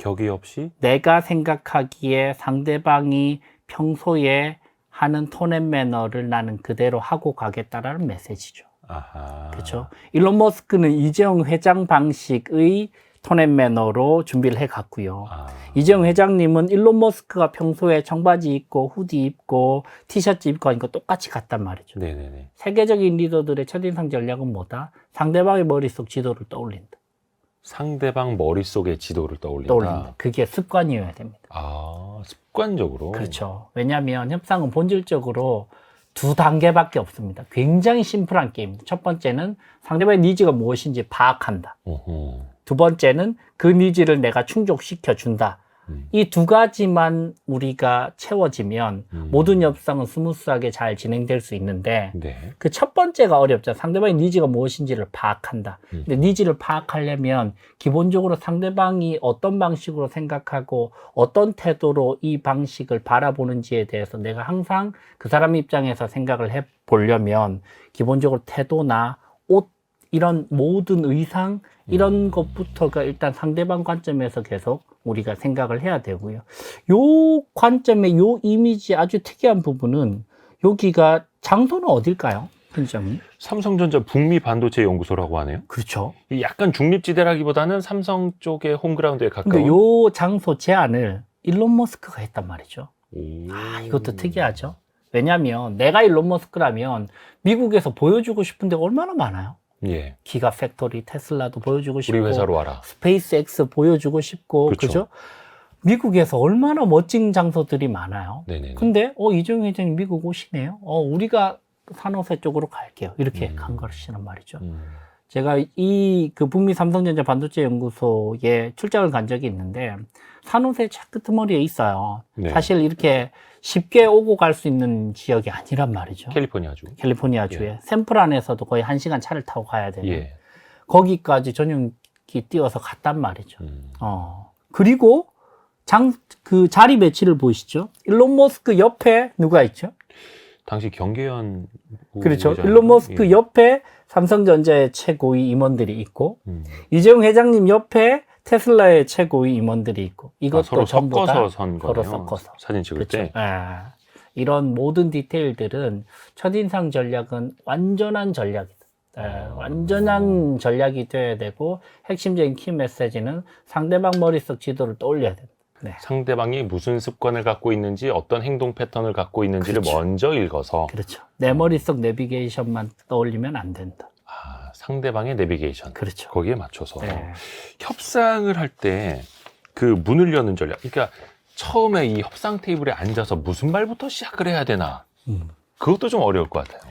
격의 없이 내가 생각하기에 상대방이 평소에 하는 톤앤 매너를 나는 그대로 하고 가겠다라는 메시지죠. 아하. 그렇죠. 일론 머스크는 이재용 회장 방식의 톤앤 매너로 준비를 해갔고요. 이재용 회장님은 일론 머스크가 평소에 청바지 입고 후디 입고 티셔츠 입고 하니까 똑같이 갔단 말이죠. 네네네. 세계적인 리더들의 첫인상 전략은 뭐다? 상대방의 머릿속 지도를 떠올린다. 상대방 머릿속의 지도를 떠올린다. 그게 습관이어야 됩니다. 아, 습관적으로. 그렇죠. 왜냐하면 협상은 본질적으로 두 단계밖에 없습니다. 굉장히 심플한 게임입니다. 첫 번째는 상대방의 니즈가 무엇인지 파악한다. 어허. 두 번째는 그 니즈를 내가 충족시켜 준다. 이 두 가지만 우리가 채워지면 모든 협상은 스무스하게 잘 진행될 수 있는데 네. 그 첫 번째가 어렵죠. 상대방의 니즈가 무엇인지를 파악한다. 근데 니즈를 파악하려면 기본적으로 상대방이 어떤 방식으로 생각하고 어떤 태도로 이 방식을 바라보는지에 대해서 내가 항상 그 사람 입장에서 생각을 해 보려면 기본적으로 태도나 옷 이런 모든 의상 이런 것부터가 일단 상대방 관점에서 계속 우리가 생각을 해야 되고요. 요 관점의 요 이미지 아주 특이한 부분은 여기가 장소는 어딜까요? 편집장님? 삼성전자 북미 반도체 연구소라고 하네요. 그렇죠. 약간 중립지대라기보다는 삼성 쪽의 홈그라운드에 가까운. 근데 요 장소 제안을 일론 머스크가 했단 말이죠. 오. 이것도 특이하죠. 왜냐하면 내가 일론 머스크라면 미국에서 보여주고 싶은 데가 얼마나 많아요. 예. 기가 팩토리 테슬라도 보여주고 싶고 우리 회사로 와라. 스페이스X 보여주고 싶고 그렇죠. 그죠? 미국에서 얼마나 멋진 장소들이 많아요. 네네. 근데 이정희 회장님 미국 오시네요. 우리가 산호세 쪽으로 갈게요. 이렇게 간 것이란 말이죠. 제가 그 북미 삼성전자 반도체 연구소에 출장을 간 적이 있는데 산호세 끄트머리에 있어요. 네. 사실 이렇게 쉽게 오고 갈 수 있는 지역이 아니란 말이죠. 캘리포니아주. 캘리포니아주에 예. 샌프란에서도 거의 1시간 차를 타고 가야 되는 예. 거기까지 전용기 띄워서 갔단 말이죠. 그리고 그 자리 배치를 보시죠. 일론 머스크 옆에 누가 있죠? 당시 경계현 그렇죠. 부회장님. 일론 머스크 예. 옆에 삼성전자의 최고위 임원들이 있고 이재용 회장님 옆에 테슬라의 최고위 임원들이 있고 이것도 서로 전부 다 섞어서 선 서로 거네요. 섞어서. 사진 찍을 그렇죠. 때. 이런 모든 디테일들은 첫인상 전략은 완전한 전략이다. 완전한 전략이 돼야 되고 핵심적인 키 메시지는 상대방 머릿속 지도를 떠올려야 된다. 네. 상대방이 무슨 습관을 갖고 있는지 어떤 행동 패턴을 갖고 있는지를 그렇죠. 먼저 읽어서 그렇죠. 내 머릿속 내비게이션만 떠올리면 안 된다. 상대방의 내비게이션 그렇죠. 거기에 맞춰서 네. 협상을 할 때 그 문을 여는 전략 그러니까 처음에 이 협상 테이블에 앉아서 무슨 말부터 시작을 해야 되나 그것도 좀 어려울 것 같아요.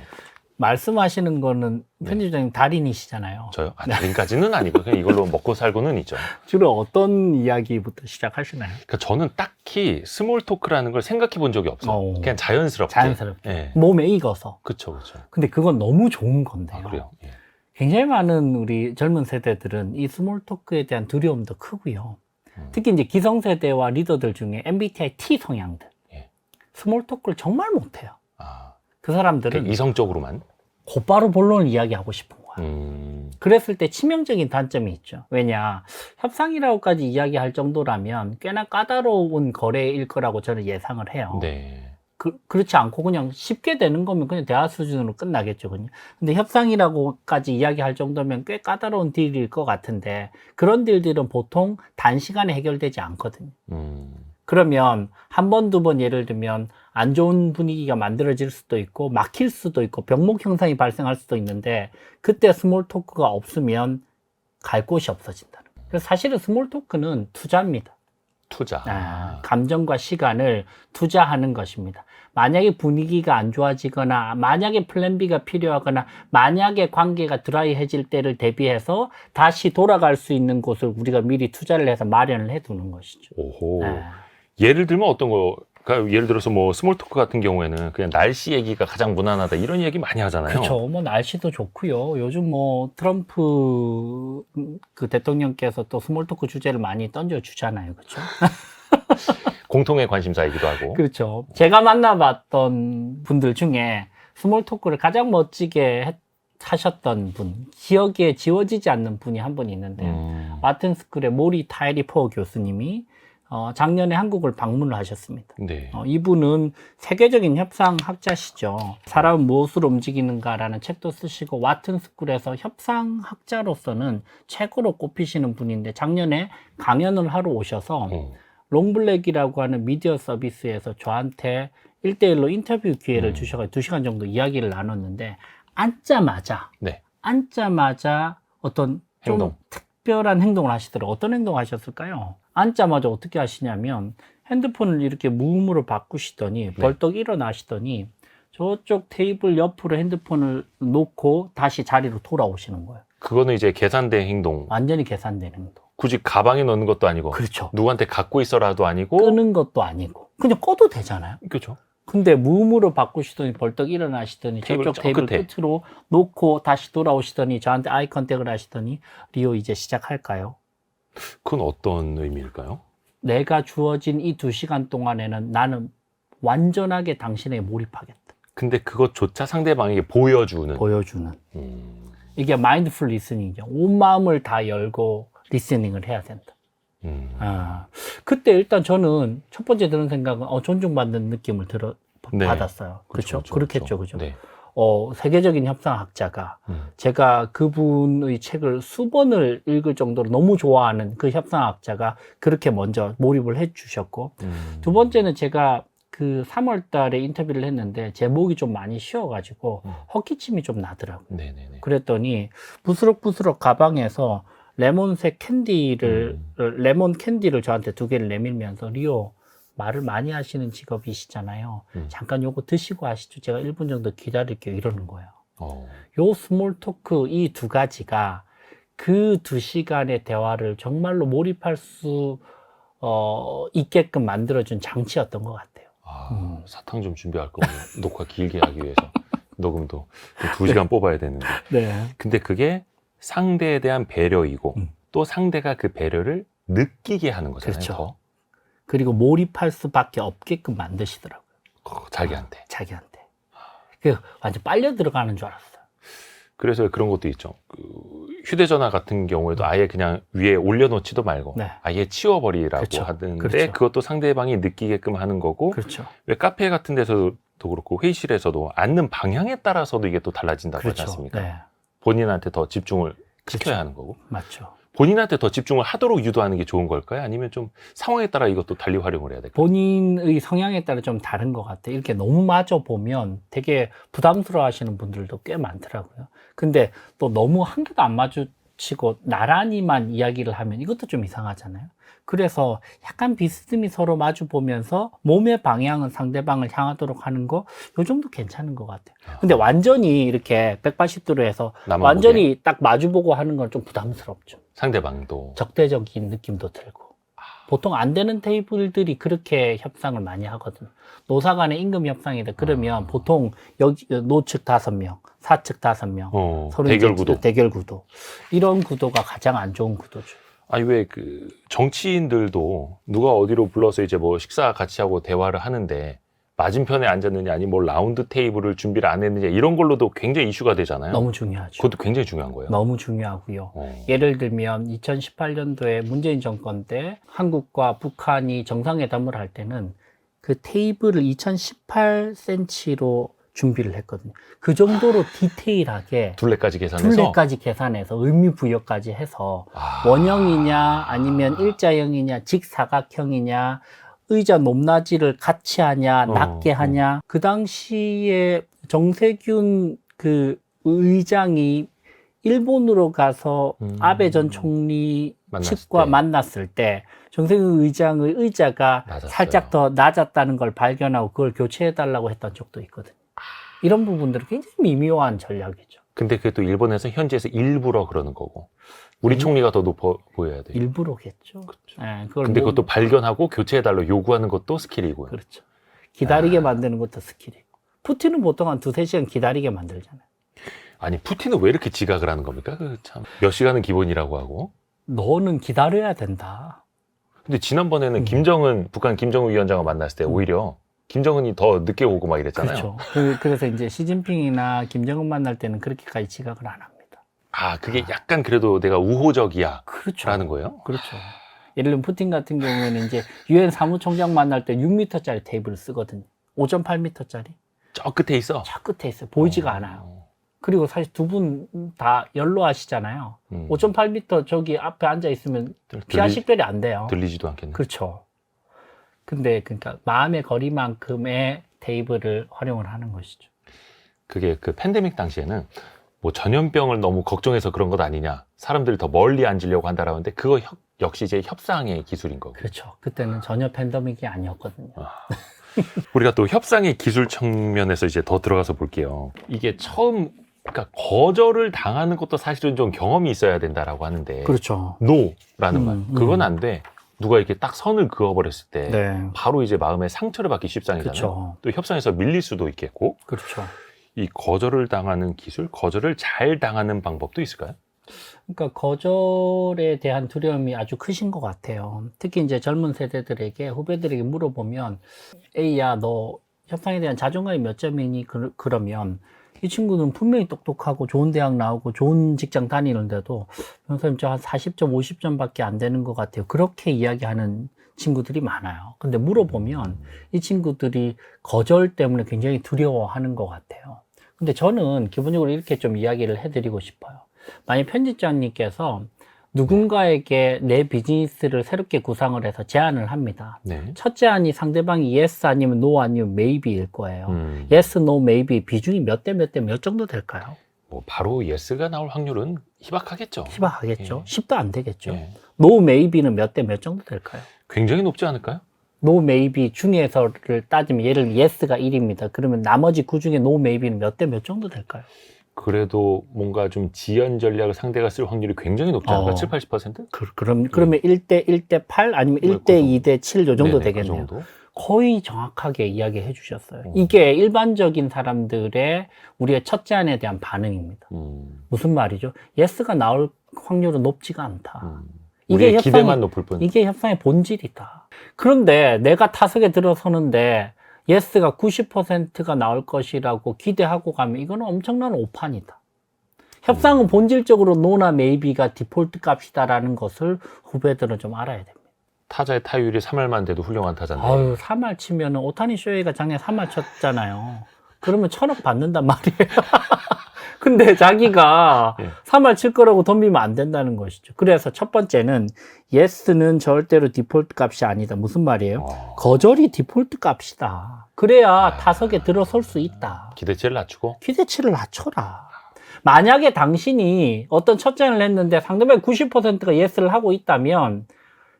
말씀하시는 거는 편집장님 달인이시잖아요. 저요? 달인까지는 아니고 그냥 이걸로 먹고 살고는 있죠. 주로 어떤 이야기부터 시작하시나요? 그러니까 저는 딱히 스몰 토크라는 걸 생각해 본 적이 없어요. 그냥 자연스럽게. 자연스럽게. 예. 몸에 익어서. 그쵸, 그쵸. 근데 그건 너무 좋은 건데요. 그래요? 예. 굉장히 많은 우리 젊은 세대들은 이 스몰 토크에 대한 두려움도 크고요. 특히 이제 기성세대와 리더들 중에 MBTI T 성향들. 예. 스몰 토크를 정말 못해요. 그 사람들은 이성적으로만. 곧바로 본론을 이야기하고 싶은 거야. 그랬을 때 치명적인 단점이 있죠. 왜냐, 협상이라고까지 이야기할 정도라면 꽤나 까다로운 거래일 거라고 저는 예상을 해요. 네. 그렇지 않고 그냥 쉽게 되는 거면 그냥 대화 수준으로 끝나겠죠. 그냥. 근데 협상이라고까지 이야기할 정도면 꽤 까다로운 딜일 것 같은데 그런 딜들은 보통 단시간에 해결되지 않거든요. 그러면 한 번, 두 번 예를 들면 안 좋은 분위기가 만들어질 수도 있고 막힐 수도 있고 병목 형상이 발생할 수도 있는데 그때 스몰 토크가 없으면 갈 곳이 없어진다는 거예요. 그래서 사실은 스몰 토크는 투자입니다. 투자. 감정과 시간을 투자하는 것입니다. 만약에 분위기가 안 좋아지거나 만약에 플랜 B가 필요하거나 만약에 관계가 드라이해질 때를 대비해서 다시 돌아갈 수 있는 곳을 우리가 미리 투자를 해서 마련을 해두는 것이죠. 오호. 예를 들면 어떤 거? 그러니까 예를 들어서 뭐 스몰 토크 같은 경우에는 그냥 날씨 얘기가 가장 무난하다 이런 얘기 많이 하잖아요. 그렇죠. 뭐 날씨도 좋고요. 요즘 뭐 트럼프 그 대통령께서 또 스몰 토크 주제를 많이 던져 주잖아요. 그렇죠? 공통의 관심사이기도 하고. 그렇죠. 제가 만나봤던 분들 중에 스몰 토크를 가장 멋지게 하셨던 분, 기억에 지워지지 않는 분이 한 분 있는데 와튼 스쿨의 모리 타이리포 교수님이 작년에 한국을 방문을 하셨습니다. 네. 이분은 세계적인 협상학자시죠. 사람은 무엇으로 움직이는가라는 책도 쓰시고 와튼 스쿨에서 협상학자로서는 최고로 꼽히시는 분인데 작년에 강연을 하러 오셔서 롱블랙이라고 하는 미디어 서비스에서 저한테 1대1로 인터뷰 기회를 주셔서 2시간 정도 이야기를 나눴는데 앉자마자 어떤 좀 행동. 특별한 행동을 하시더라고요. 어떤 행동을 하셨을까요? 앉자마자 어떻게 하시냐면 핸드폰을 이렇게 무음으로 바꾸시더니 벌떡 일어나시더니 저쪽 테이블 옆으로 핸드폰을 놓고 다시 자리로 돌아오시는 거예요. 그거는 이제 계산된 행동. 완전히 계산된 행동. 굳이 가방에 넣는 것도 아니고. 그렇죠. 누구한테 갖고 있어라도 아니고. 끄는 것도 아니고. 그냥 꺼도 되잖아요. 그렇죠. 근데 무음으로 바꾸시더니 벌떡 일어나시더니 저쪽 테이블 끝으로 놓고 다시 돌아오시더니 저한테 아이 컨택을 하시더니 리오 이제 시작할까요? 그건 어떤 의미일까요? 내가 주어진 이 2시간 동안에는 나는 완전하게 당신에게 몰입하겠다. 근데 그것조차 상대방에게 보여주는. 이게 마인드풀 리스닝이죠. 온 마음을 다 열고 리스닝을 해야 된다. 그때 일단 저는 첫 번째 드는 생각은 존중받는 느낌을 받았어요. 그렇죠? 그렇겠죠. 그죠? 네. 세계적인 협상학자가 제가 그분의 책을 수번을 읽을 정도로 너무 좋아하는 그 협상학자가 그렇게 먼저 몰입을 해 주셨고 두 번째는 제가 그 3월 달에 인터뷰를 했는데 제 목이 좀 많이 쉬어가지고 헛기침이 좀 나더라고요. 네네네. 그랬더니 부스럭부스럭 가방에서 레몬색 캔디를 레몬 캔디를 저한테 2개를 내밀면서 리오 말을 많이 하시는 직업이시잖아요. 잠깐 요거 드시고 하시죠. 제가 1분 정도 기다릴게요. 이러는 거예요. 요 스몰 토크 이 2가지가 그 2시간의 대화를 정말로 몰입할 수 있게끔 만들어준 장치였던 것 같아요. 사탕 좀 준비할 거고 녹화 길게 하기 위해서 녹음도 2시간 뽑아야 되는데. 네. 근데 그게 상대에 대한 배려이고 또 상대가 그 배려를 느끼게 하는 거잖아요. 그렇죠. 더. 그리고 몰입할 수밖에 없게끔 만드시더라고요. 자기한테. 자기한테. 그 완전 빨려 들어가는 줄 알았어요. 그래서 그런 것도 있죠. 그 휴대전화 같은 경우에도 아예 그냥 위에 올려놓지도 말고 네. 아예 치워버리라고 그렇죠. 하는데 그렇죠. 그것도 상대방이 느끼게끔 하는 거고 그렇죠. 왜 카페 같은 데서도 그렇고 회의실에서도 앉는 방향에 따라서도 이게 또 달라진다고 그렇죠. 하지 않습니까? 네. 본인한테 더 집중을 그렇죠. 시켜야 하는 거고 맞죠. 본인한테 더 집중을 하도록 유도하는 게 좋은 걸까요? 아니면 좀 상황에 따라 이것도 달리 활용을 해야 될까요? 본인의 성향에 따라 좀 다른 것 같아요. 이렇게 너무 마저 보면 되게 부담스러워 하시는 분들도 꽤 많더라고요. 근데 또 너무 한 개도 안 마주치고 나란히만 이야기를 하면 이것도 좀 이상하잖아요. 그래서 약간 비스듬히 서로 마주 보면서 몸의 방향은 상대방을 향하도록 하는 거, 요 정도 괜찮은 것 같아요. 근데 완전히 이렇게 180도로 해서 나만 완전히 보게. 딱 마주보고 하는 건 좀 부담스럽죠. 상대방도 적대적인 느낌도 들고. 보통 안 되는 테이블들이 그렇게 협상을 많이 하거든요. 노사 간의 임금 협상이다. 그러면 보통 여기 노측 5명, 사측 5명, 서로 대결 이제 구도. 대결 구도. 이런 구도가 가장 안 좋은 구도죠. 아니 왜 그 정치인들도 누가 어디로 불러서 이제 뭐 식사 같이 하고 대화를 하는데 맞은편에 앉았느냐 아니면 뭐 라운드 테이블을 준비를 안 했느냐 이런 걸로도 굉장히 이슈가 되잖아요. 너무 중요하죠. 그것도 굉장히 중요한 거예요. 너무 중요하고요. 예를 들면 2018년도에 문재인 정권 때 한국과 북한이 정상회담을 할 때는 그 테이블을 2018cm로 준비를 했거든요. 그 정도로 디테일하게 둘레까지 계산해서 둘레까지 계산해서 의미 부여까지 해서 원형이냐 아니면 일자형이냐 직사각형이냐 의자 높낮이를 같이 하냐 낮게 하냐 그 당시에 정세균 그 의장이 일본으로 가서 아베 전 총리 측과 만났을 때 정세균 의장의 의자가 맞았어요. 살짝 더 낮았다는 걸 발견하고 그걸 교체해달라고 했던 적도 있거든요. 이런 부분들은 굉장히 미묘한 전략이죠. 근데 그게 또 일본에서 현지에서 일부러 그러는 거고 우리 총리가 더 높아 보여야 돼요. 일부러겠죠. 그렇죠. 네, 그걸 근데 그것도 발견하고 교체해달라고 요구하는 것도 스킬이고요. 그렇죠. 기다리게 만드는 것도 스킬이고. 푸틴은 보통 한 2-3시간 기다리게 만들잖아요. 아니 푸틴은 왜 이렇게 지각을 하는 겁니까? 참 몇 시간은 기본이라고 하고. 너는 기다려야 된다. 근데 지난번에는 김정은 북한 김정은 위원장과 만났을 때 오히려 김정은이 더 늦게 오고 막 이랬잖아요. 그렇죠. 그래서 이제 시진핑이나 김정은 만날 때는 그렇게까지 지각을 안 합니다. 그게 약간 그래도 내가 우호적이야. 그렇죠. 라는 거예요? 그렇죠. 예를 들면 푸틴 같은 경우에는 이제 유엔 사무총장 만날 때 6m짜리 테이블을 쓰거든요. 5.8m짜리. 저 끝에 있어. 저 끝에 있어요. 보이지가 않아요. 그리고 사실 두 분 다 연로하시잖아요. 5.8m 저기 앞에 앉아 있으면 피하 식별이 안 돼요. 들리지도 않겠네. 그렇죠. 근데 그러니까 마음의 거리만큼의 테이블을 활용을 하는 것이죠. 그게 그 팬데믹 당시에는 뭐 전염병을 너무 걱정해서 그런 것 아니냐. 사람들이 더 멀리 앉으려고 한다라고 하는데 그거 역시 이제 협상의 기술인 거고. 그렇죠. 그때는 전혀 팬데믹이 아니었거든요. 우리가 또 협상의 기술 측면에서 이제 더 들어가서 볼게요. 이게 처음 그러니까 거절을 당하는 것도 사실은 좀 경험이 있어야 된다라고 하는데 그렇죠. 노라는 말 그건 안 돼. 누가 이렇게 딱 선을 그어버렸을 때 네. 바로 이제 마음에 상처를 받기 십상이잖아요. 그렇죠. 또 협상에서 밀릴 수도 있겠고 그렇죠. 이 거절을 당하는 기술, 거절을 잘 당하는 방법도 있을까요? 그러니까 거절에 대한 두려움이 아주 크신 것 같아요. 특히 이제 젊은 세대들에게 후배들에게 물어보면 A야 너 협상에 대한 자존감이 몇 점이니? 그러면 이 친구는 분명히 똑똑하고 좋은 대학 나오고 좋은 직장 다니는데도 선생님 저 한 40점, 50점 밖에 안 되는 것 같아요. 그렇게 이야기하는 친구들이 많아요. 근데 물어보면 이 친구들이 거절 때문에 굉장히 두려워하는 것 같아요. 근데 저는 기본적으로 이렇게 좀 이야기를 해드리고 싶어요. 만약 편집장님께서 누군가에게 내 비즈니스를 새롭게 구상을 해서 제안을 합니다. 네. 첫 제안이 상대방이 yes 아니면 no 아니면 maybe일 거예요. yes, no, maybe 비중이 몇 대 몇 대 몇 정도 될까요? 뭐 바로 예스가 나올 확률은 희박하겠죠. 희박하겠죠. 예. 10도 안 되겠죠. 예. 노 메이비는 몇 대 몇 정도 될까요? 굉장히 높지 않을까요? 노 메이비 중에서를 따지면 예를 들면 예스가 1입니다. 그러면 나머지 그 중에 노 메이비는 몇 대 몇 정도 될까요? 그래도 뭔가 좀 지연 전략을 상대가 쓸 확률이 굉장히 높지 않을까? 7, 80%? 그러면 1대 1대 8 아니면 1대 2대 7 요 정도 네네, 되겠네요. 그 정도? 거의 정확하게 이야기해 주셨어요. 이게 일반적인 사람들의 우리의 첫 제안에 대한 반응입니다. 무슨 말이죠? 예스가 나올 확률은 높지가 않다. 우리의 기대만 높을 뿐. 이게 협상의 본질이다. 그런데 내가 타석에 들어서는데 예스가 90%가 나올 것이라고 기대하고 가면 이거는 엄청난 오판이다. 협상은 본질적으로 노나 메이비가 디폴트 값이다라는 것을 후배들은 좀 알아야 됩니다. 타자의 타율이 3할만 돼도 훌륭한 타자인데. 아유, 3할 치면은 오타니 쇼헤이가 작년에 3할 쳤잖아요. 그러면 1,000억 받는단 말이에요. 근데 자기가 예. 3할 칠 거라고 덤비면 안 된다는 것이죠. 그래서 첫 번째는 예스는 절대로 디폴트 값이 아니다. 무슨 말이에요? 거절이 디폴트 값이다. 그래야 타석에 들어설 수 있다. 기대치를 낮추고. 기대치를 낮춰라. 만약에 당신이 어떤 첫 제안을 했는데 상대방이 90%가 예스를 하고 있다면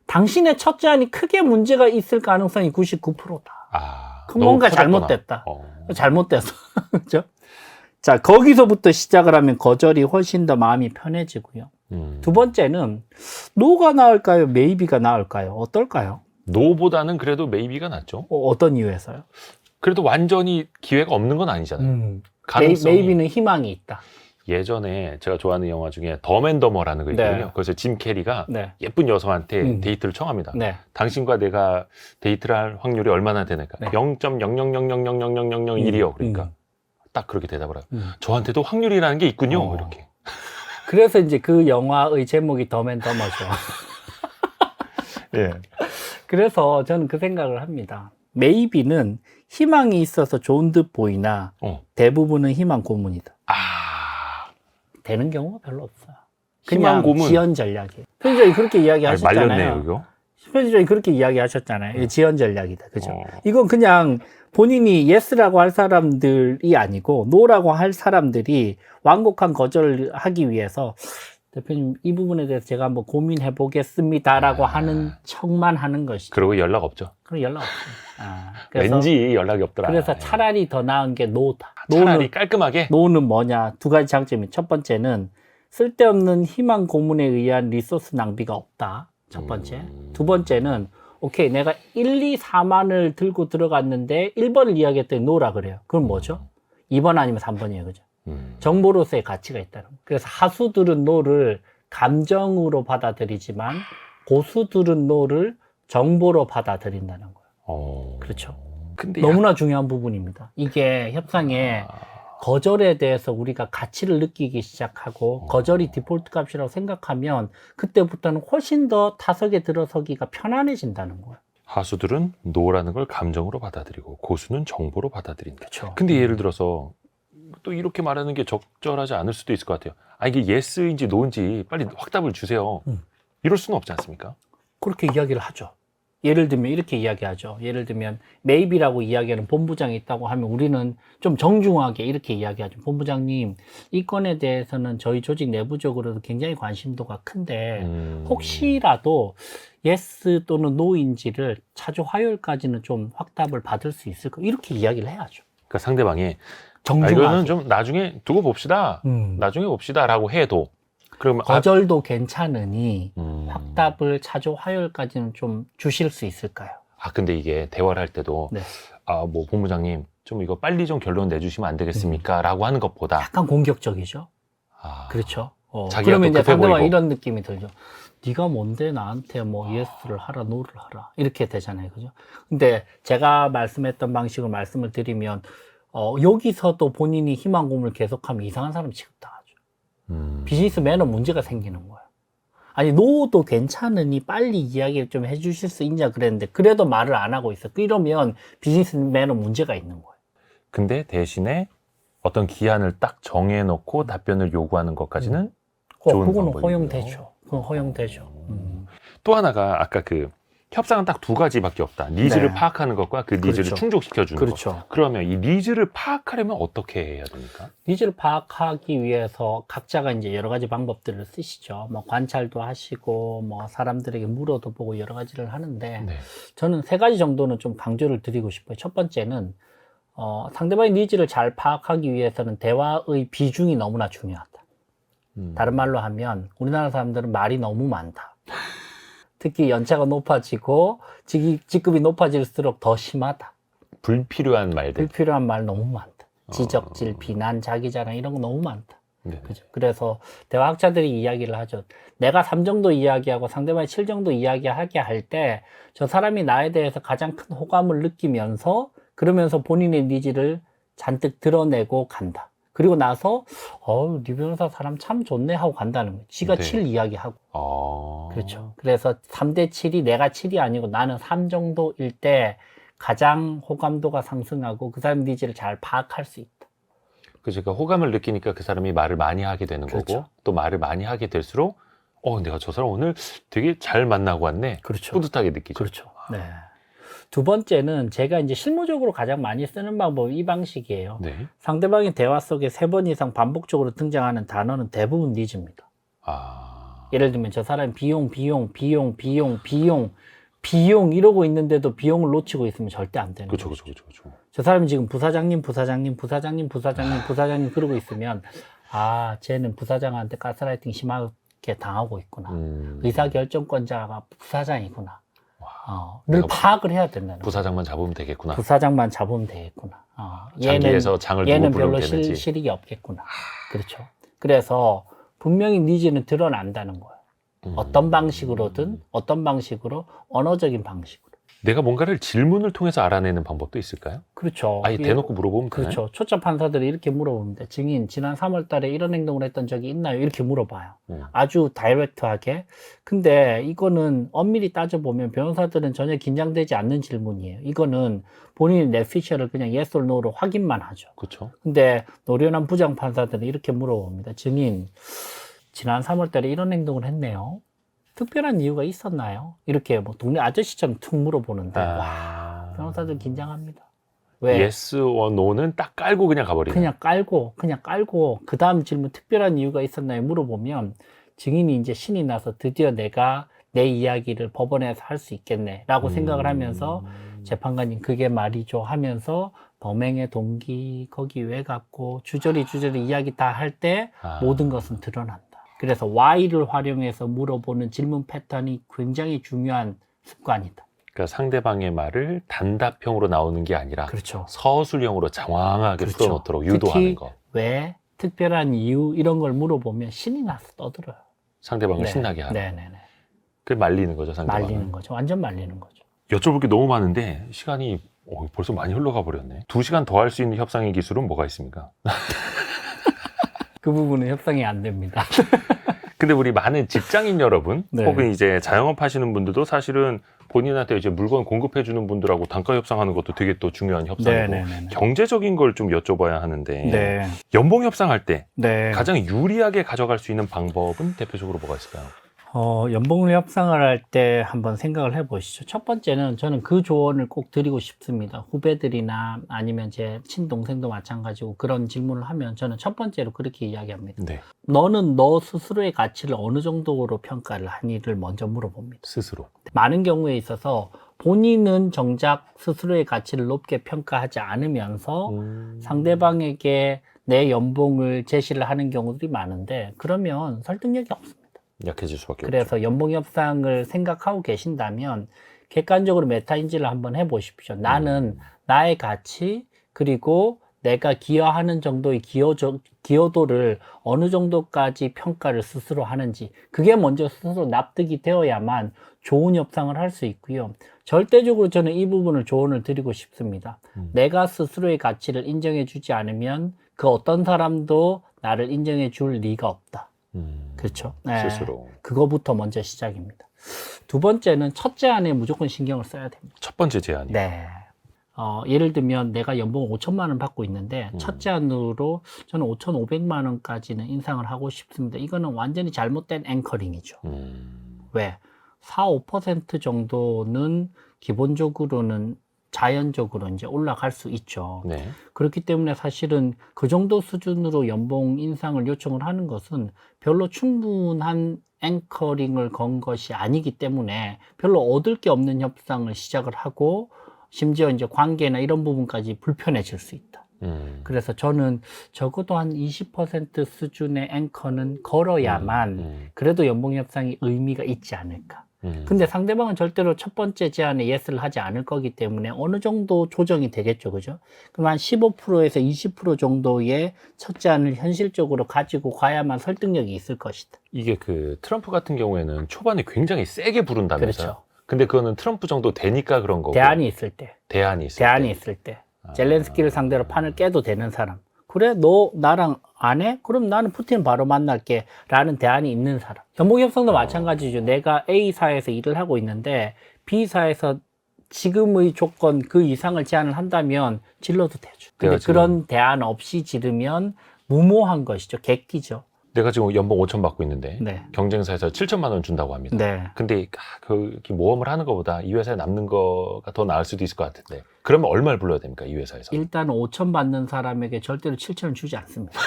당신의 첫 제안이 크게 문제가 있을 가능성이 99%다. 그럼 뭔가 잘못됐다. 잘못됐어. 그죠? 자, 거기서부터 시작을 하면 거절이 훨씬 더 마음이 편해지고요. 두 번째는 노가 나을까요? 메이비가 나을까요? 어떨까요? 노보다는 그래도 메이비가 낫죠. 어떤 이유에서요? 그래도 완전히 기회가 없는 건 아니잖아요. 가능성이. 메이비는 희망이 있다. 예전에 제가 좋아하는 영화 중에 덤앤더머라는 거 있거든요. 네. 그래서 짐 캐리가 네. 예쁜 여성한테 데이트를 청합니다. 네. 당신과 내가 데이트를 할 확률이 얼마나 되니까 네. 0.000000001이요. 그러니까 딱 그렇게 대답을 해요. 저한테도 확률이라는 게 있군요. 이렇게. 그래서 이제 그 영화의 제목이 덤앤더머죠. 예. 그래서 저는 그 생각을 합니다. 메이비는 희망이 있어서 좋은 듯 보이나 대부분은 희망 고문이다. 되는 경우가 별로 없어요. 희망 고문. 지연 전략이에요. 편집장이 그렇게 이야기하셨잖아요. 말렸네요, 이거. 편집장이 그렇게 이야기하셨잖아요. 이게 지연 전략이다. 그죠? 이건 그냥 본인이 예스라고 할 사람들이 아니고 노라고 할 사람들이 완곡한 거절을 하기 위해서 대표님 이 부분에 대해서 제가 한번 고민해 보겠습니다라고 하는 척만 하는 것이죠. 그리고 연락 없죠. 그럼 연락 없어요. 그래서, 왠지 연락이 없더라. 그래서 차라리 더 나은 게 노다. 차라리 깔끔하게. 노는 뭐냐? 두 가지 장점이 첫 번째는 쓸데없는 희망 고문에 의한 리소스 낭비가 없다. 첫 번째. 두 번째는 오케이 내가 1, 2, 4만을 들고 들어갔는데 1번을 이야기했더니 노라 그래요. 그럼 뭐죠? 2번 아니면 3번이에요. 그죠? 정보로서의 가치가 있다는 거예요. 그래서 하수들은 노를 감정으로 받아들이지만 고수들은 노를 정보로 받아들인다는 거예요. 그렇죠. 근데 너무나 중요한 부분입니다. 이게 협상에 거절에 대해서 우리가 가치를 느끼기 시작하고 거절이 디폴트 값이라고 생각하면 그때부터는 훨씬 더 타석에 들어서기가 편안해진다는 거예요. 하수들은 노라는 걸 감정으로 받아들이고 고수는 정보로 받아들인다. 그렇죠. 근데 예를 들어서 또 이렇게 말하는 게 적절하지 않을 수도 있을 것 같아요. 이게 예스인지 노인지 빨리 확답을 주세요. 이럴 수는 없지 않습니까? 그렇게 이야기를 하죠. 예를 들면 이렇게 이야기하죠. 예를 들면 메이비라고 이야기하는 본부장이 있다고 하면 우리는 좀 정중하게 이렇게 이야기하죠. 본부장님, 이 건에 대해서는 저희 조직 내부적으로도 굉장히 관심도가 큰데 혹시라도 예스 또는 노인지를 차주 화요일까지는 좀 확답을 받을 수 있을까? 이렇게 이야기를 해야죠. 그러니까 상대방이 정중하게. 이거는 좀 나중에 두고 봅시다. 나중에 봅시다라고 해도 그러면 거절도 괜찮으니 확답을 차주 화요일까지는 좀 주실 수 있을까요? 근데 이게 대화를 할 때도 네. 뭐 본부장님 좀 이거 빨리 좀 결론 내주시면 안 되겠습니까? 라고 하는 것보다 약간 공격적이죠. 그렇죠. 자기가 그러면 또 이제 급해 상대방 보이고. 이런 느낌이 들죠. 네가 뭔데 나한테 뭐 예스를 하라 노를 하라 이렇게 되잖아요. 그죠? 근데 제가 말씀했던 방식으로 말씀을 드리면 여기서도 본인이 희망 고문을 계속하면 이상한 사람 취급당하죠. 비즈니스 매너 문제가 생기는 거예요. 아니 노도 괜찮으니 빨리 이야기를 좀 해주실 수 있냐 그랬는데 그래도 말을 안 하고 있어. 이러면 비즈니스 매너 문제가 있는 거예요. 근데 대신에 어떤 기한을 딱 정해놓고 답변을 요구하는 것까지는 좋은 그거는 방법이고요. 허용되죠. 그건 허용되죠. 또 하나가 아까 그 협상은 딱 두 가지밖에 없다. 니즈를 네. 파악하는 것과 그 니즈를 그렇죠. 충족시켜주는 것. 그렇죠. 그러면 이 니즈를 파악하려면 어떻게 해야 됩니까? 니즈를 파악하기 위해서 각자가 이제 여러 가지 방법들을 쓰시죠. 뭐 관찰도 하시고, 뭐 사람들에게 물어도 보고 여러 가지를 하는데, 네. 저는 세 가지 정도는 좀 강조를 드리고 싶어요. 첫 번째는, 상대방의 니즈를 잘 파악하기 위해서는 대화의 비중이 너무나 중요하다. 다른 말로 하면, 우리나라 사람들은 말이 너무 많다. 특히 연차가 높아지고, 직급이 높아질수록 더 심하다. 불필요한 말들. 불필요한 말 너무 많다. 지적질, 비난, 자기 자랑 이런 거 너무 많다. 네. 그죠? 그래서 대화학자들이 이야기를 하죠. 내가 3 정도 이야기하고 상대방이 7 정도 이야기하게 할 때 저 사람이 나에 대해서 가장 큰 호감을 느끼면서 그러면서 본인의 니즈를 잔뜩 드러내고 간다. 그리고 나서 네 변호사 사람 참 좋네 하고 간다는 거예요. 지가 네. 7 이야기하고. 그렇죠. 그래서 3대 7이 내가 7이 아니고 나는 3 정도일 때 가장 호감도가 상승하고 그 사람 니즈를 잘 파악할 수 있다. 그러니까 호감을 느끼니까 그 사람이 말을 많이 하게 되는 그렇죠. 거고 또 말을 많이 하게 될수록 내가 저 사람 오늘 되게 잘 만나고 왔네. 그렇죠. 뿌듯하게 느끼죠. 그렇죠. 네. 두 번째는 제가 이제 실무적으로 가장 많이 쓰는 방법이 이 방식이에요. 네. 상대방의 대화 속에 3번 이상 반복적으로 등장하는 단어는 대부분 니즈입니다. 예를 들면 저 사람이 비용 이러고 있는데도 비용을 놓치고 있으면 절대 안 되는 그렇죠, 거죠. 그렇죠. 저 사람이 지금 부사장님 그러고 있으면 쟤는 부사장한테 가스라이팅 심하게 당하고 있구나. 의사결정권자가 부사장이구나. 를 파악을 해야 된다는 거예요. 부사장만 잡으면 되겠구나. 부사장만 잡으면 되겠구나. 장기에서 장을 두고 얘는 부르면 별로 되는지. 실익이 없겠구나. 그렇죠. 그래서 분명히 니즈는 드러난다는 거예요. 어떤 방식으로든 어떤 방식으로 언어적인 방식으로. 내가 뭔가를 질문을 통해서 알아내는 방법도 있을까요? 그렇죠. 아예 대놓고 물어보면 되나요? 그렇죠. 초짜 판사들이 이렇게 물어봅니다. 증인 지난 3월 달에 이런 행동을 했던 적이 있나요? 이렇게 물어봐요. 아주 다이렉트하게. 근데 이거는 엄밀히 따져보면 변호사들은 전혀 긴장되지 않는 질문이에요. 이거는 본인의 뇌피셜을 그냥 yes or no로 확인만 하죠. 그렇죠. 근데 노련한 부장 판사들은 이렇게 물어봅니다. 증인 지난 3월 달에 이런 행동을 했네요. 특별한 이유가 있었나요? 이렇게 뭐 동네 아저씨처럼 툭 물어보는데 와, 변호사들 긴장합니다. 왜? yes or no는 딱 깔고 그냥 가버리네. 그냥 깔고 그 다음 질문 특별한 이유가 있었나요? 물어보면 증인이 이제 신이 나서 드디어 내가 내 이야기를 법원에서 할 수 있겠네 라고 생각을 하면서 재판관님 그게 말이죠 하면서 범행의 동기 거기 왜 갔고 주저리 이야기 다 할 때 모든 것은 드러난다. 그래서 why를 활용해서 물어보는 질문 패턴이 굉장히 중요한 습관이다. 그러니까 상대방의 말을 단답형으로 나오는 게 아니라 그렇죠. 서술형으로 장황하게 그렇죠. 풀어놓도록 유도하는 특히 거. 왜? 특별한 이유 이런 걸 물어보면 신이 나서 떠들어요. 상대방을 신나게 하는. 네네네. 그게 말리는 거죠, 상대방을. 말리는 거죠. 완전 말리는 거죠. 여쭤볼 게 너무 많은데 시간이 벌써 많이 흘러가 버렸네. 2시간 더 할 수 있는 협상의 기술은 뭐가 있습니까? 그 부분은 협상이 안 됩니다. 근데 우리 많은 직장인 여러분 네. 혹은 이제 자영업 하시는 분들도 사실은 본인한테 이제 물건 공급해 주는 분들하고 단가 협상하는 것도 되게 또 중요한 협상이고 네네네. 경제적인 걸 좀 여쭤봐야 하는데 네. 연봉 협상할 때 네. 가장 유리하게 가져갈 수 있는 방법은 대표적으로 뭐가 있을까요? 연봉 협상을 할 때 한번 생각을 해보시죠. 첫 번째는 저는 그 조언을 꼭 드리고 싶습니다. 후배들이나 아니면 제 친동생도 마찬가지고 그런 질문을 하면 저는 첫 번째로 그렇게 이야기합니다. 네. 너는 너 스스로의 가치를 어느 정도로 평가를 하니를 먼저 물어봅니다. 스스로. 많은 경우에 있어서 본인은 정작 스스로의 가치를 높게 평가하지 않으면서 상대방에게 내 연봉을 제시를 하는 경우들이 많은데 그러면 설득력이 없습니다. 약해질 수밖에 그래서 없죠. 연봉 협상을 생각하고 계신다면 객관적으로 메타인지를 한번 해보십시오. 나는 나의 가치 그리고 내가 기여하는 정도의 기여도를 어느 정도까지 평가를 스스로 하는지 그게 먼저 스스로 납득이 되어야만 좋은 협상을 할 수 있고요. 절대적으로 저는 이 부분을 조언을 드리고 싶습니다. 내가 스스로의 가치를 인정해 주지 않으면 그 어떤 사람도 나를 인정해 줄 리가 없다. 그렇죠. 네. 스스로. 그거부터 먼저 시작입니다. 두 번째는 첫째 안에 무조건 신경을 써야 됩니다. 첫 번째 제안이. 네. 예를 들면 내가 연봉 5천만 원 받고 있는데 첫째 안으로 저는 5,500만 원까지는 인상을 하고 싶습니다. 이거는 완전히 잘못된 앵커링이죠. 왜? 4, 5% 정도는 기본적으로는 자연적으로 이제 올라갈 수 있죠. 네. 그렇기 때문에 사실은 그 정도 수준으로 연봉 인상을 요청을 하는 것은 별로 충분한 앵커링을 건 것이 아니기 때문에 별로 얻을 게 없는 협상을 시작을 하고 심지어 이제 관계나 이런 부분까지 불편해질 수 있다. 그래서 저는 적어도 한 20% 수준의 앵커는 걸어야만 그래도 연봉 협상이 의미가 있지 않을까. 근데 상대방은 절대로 첫 번째 제안에 예스를 하지 않을 거기 때문에 어느 정도 조정이 되겠죠. 그죠? 그럼 한 15%에서 20% 정도의 첫 제안을 현실적으로 가지고 가야만 설득력이 있을 것이다. 이게 그 트럼프 같은 경우에는 초반에 굉장히 세게 부른다면서요? 그렇죠. 근데 그거는 트럼프 정도 되니까 그런 거고. 대안이 있을 때. 대안이 있을 대안이 때. 있을 때. 젤렌스키를 상대로 판을 깨도 되는 사람. 그래, 너 나랑 안 해? 그럼 나는 푸틴 바로 만날게. 라는 대안이 있는 사람. 연봉협상도 마찬가지죠. 내가 A사에서 일을 하고 있는데 B사에서 지금의 조건 그 이상을 제안을 한다면 질러도 되죠. 근데 그런 대안 없이 지르면 무모한 것이죠. 객기죠. 내가 지금 연봉 5천 받고 있는데 네. 경쟁사에서 7천만 원 준다고 합니다. 네. 근데 이렇게 모험을 하는 것보다 이 회사에 남는 거가 더 나을 수도 있을 것 같은데 그러면 얼마를 불러야 됩니까? 이 회사에서? 일단 5천 받는 사람에게 절대로 7천을 주지 않습니다.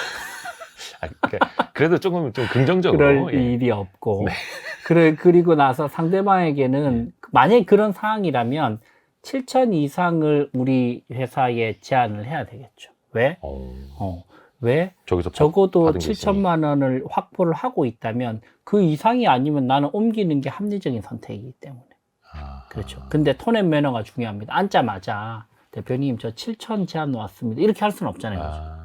그래도 조금 좀 긍정적으로. 그럴 일이 없고. 그리고 나서 상대방에게는 만약에 그런 상황이라면 7천 이상을 우리 회사에 제안을 해야 되겠죠. 왜? 왜? 저기서 적어도 받은 게 있으니. 7천만 원을 확보를 하고 있다면 그 이상이 아니면 나는 옮기는 게 합리적인 선택이기 때문에. 그렇죠. 근데 톤앤 매너가 중요합니다. 앉자마자 대표님 저 7천 제안 왔습니다. 이렇게 할 수는 없잖아요.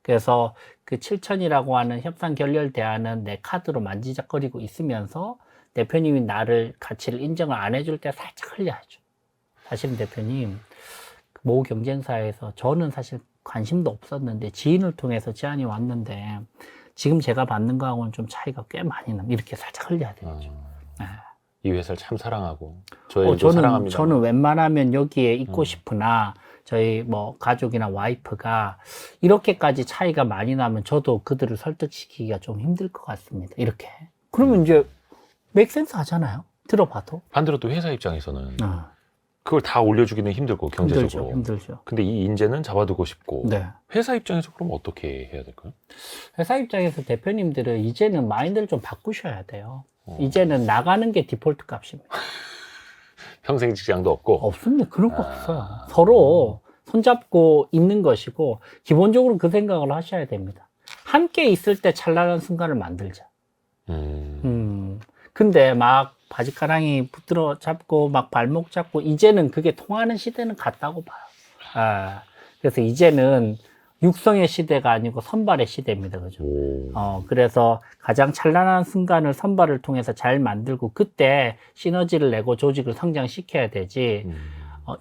그래서 그 7천이라고 하는 협상 결렬 대안은 내 카드로 만지작거리고 있으면서 대표님이 나를 가치를 인정을 안 해줄 때 살짝 흘려야죠. 사실은 대표님 모 경쟁사에서 저는 사실 관심도 없었는데 지인을 통해서 제안이 왔는데 지금 제가 받는 거하고는 좀 차이가 꽤 많이 납니다. 이렇게 살짝 흘려야 되겠죠. 이 회사를 참 사랑하고 저희도 사랑합니다. 저는 웬만하면 여기에 있고 싶으나 저희 뭐 가족이나 와이프가 이렇게까지 차이가 많이 나면 저도 그들을 설득시키기가 좀 힘들 것 같습니다. 이렇게. 그러면 이제 맥센스 하잖아요. 들어봐도. 반대로 또 회사 입장에서는 그걸 다 올려주기는 힘들고 경제적으로. 힘들죠. 근데 이 인재는 잡아두고 싶고. 네. 회사 입장에서 그럼 어떻게 해야 될까요? 회사 입장에서 대표님들은 이제는 마인드를 좀 바꾸셔야 돼요. 이제는 나가는 게 디폴트 값입니다. 평생 직장도 없고. 없습니다. 그런 거 없어요. 서로 손잡고 있는 것이고 기본적으로 그 생각을 하셔야 됩니다. 함께 있을 때 찬란한 순간을 만들자. 근데 막 바지가랑이 붙들어 잡고 막 발목 잡고 이제는 그게 통하는 시대는 갔다고 봐요. 그래서 이제는 육성의 시대가 아니고 선발의 시대입니다. 그죠? 그래서 가장 찬란한 순간을 선발을 통해서 잘 만들고 그때 시너지를 내고 조직을 성장시켜야 되지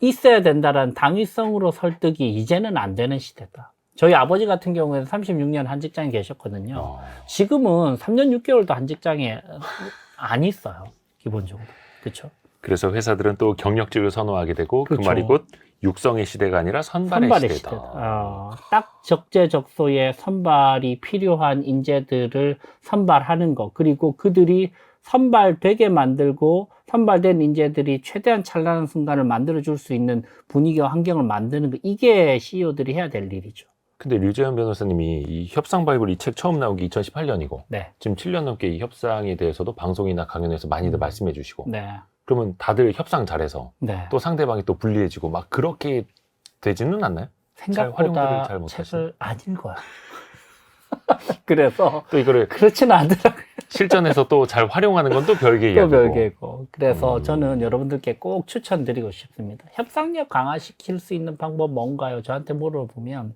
있어야 된다는 당위성으로 설득이 이제는 안 되는 시대다. 저희 아버지 같은 경우에는 36년 한 직장에 계셨거든요. 지금은 3년 6개월도 한 직장에 안 있어요. 기본적으로. 그렇죠? 그래서 회사들은 또 경력직을 선호하게 되고 그렇죠. 그 말이 곧 육성의 시대가 아니라 선발의 시대다. 딱 적재적소에 선발이 필요한 인재들을 선발하는 것 그리고 그들이 선발되게 만들고 선발된 인재들이 최대한 찬란한 순간을 만들어줄 수 있는 분위기와 환경을 만드는 것 이게 CEO들이 해야 될 일이죠. 근데 류재현 변호사님이 이 협상 바이블 이 책 처음 나온 게 2018년이고 네. 지금 7년 넘게 이 협상에 대해서도 방송이나 강연에서 많이들 말씀해 주시고 네. 그러면 다들 협상 잘해서 네. 또 상대방이 또 불리해지고 막 그렇게 되지는 않나요? 생각보다 잘 책을 안 읽어요. 그래서 또 이거를 그렇지는 않더라고요. 실전에서 또 잘 활용하는 건 또 별개 또 이야기고. 별개고. 그래서 저는 여러분들께 꼭 추천드리고 싶습니다. 협상력 강화시킬 수 있는 방법 뭔가요? 저한테 물어보면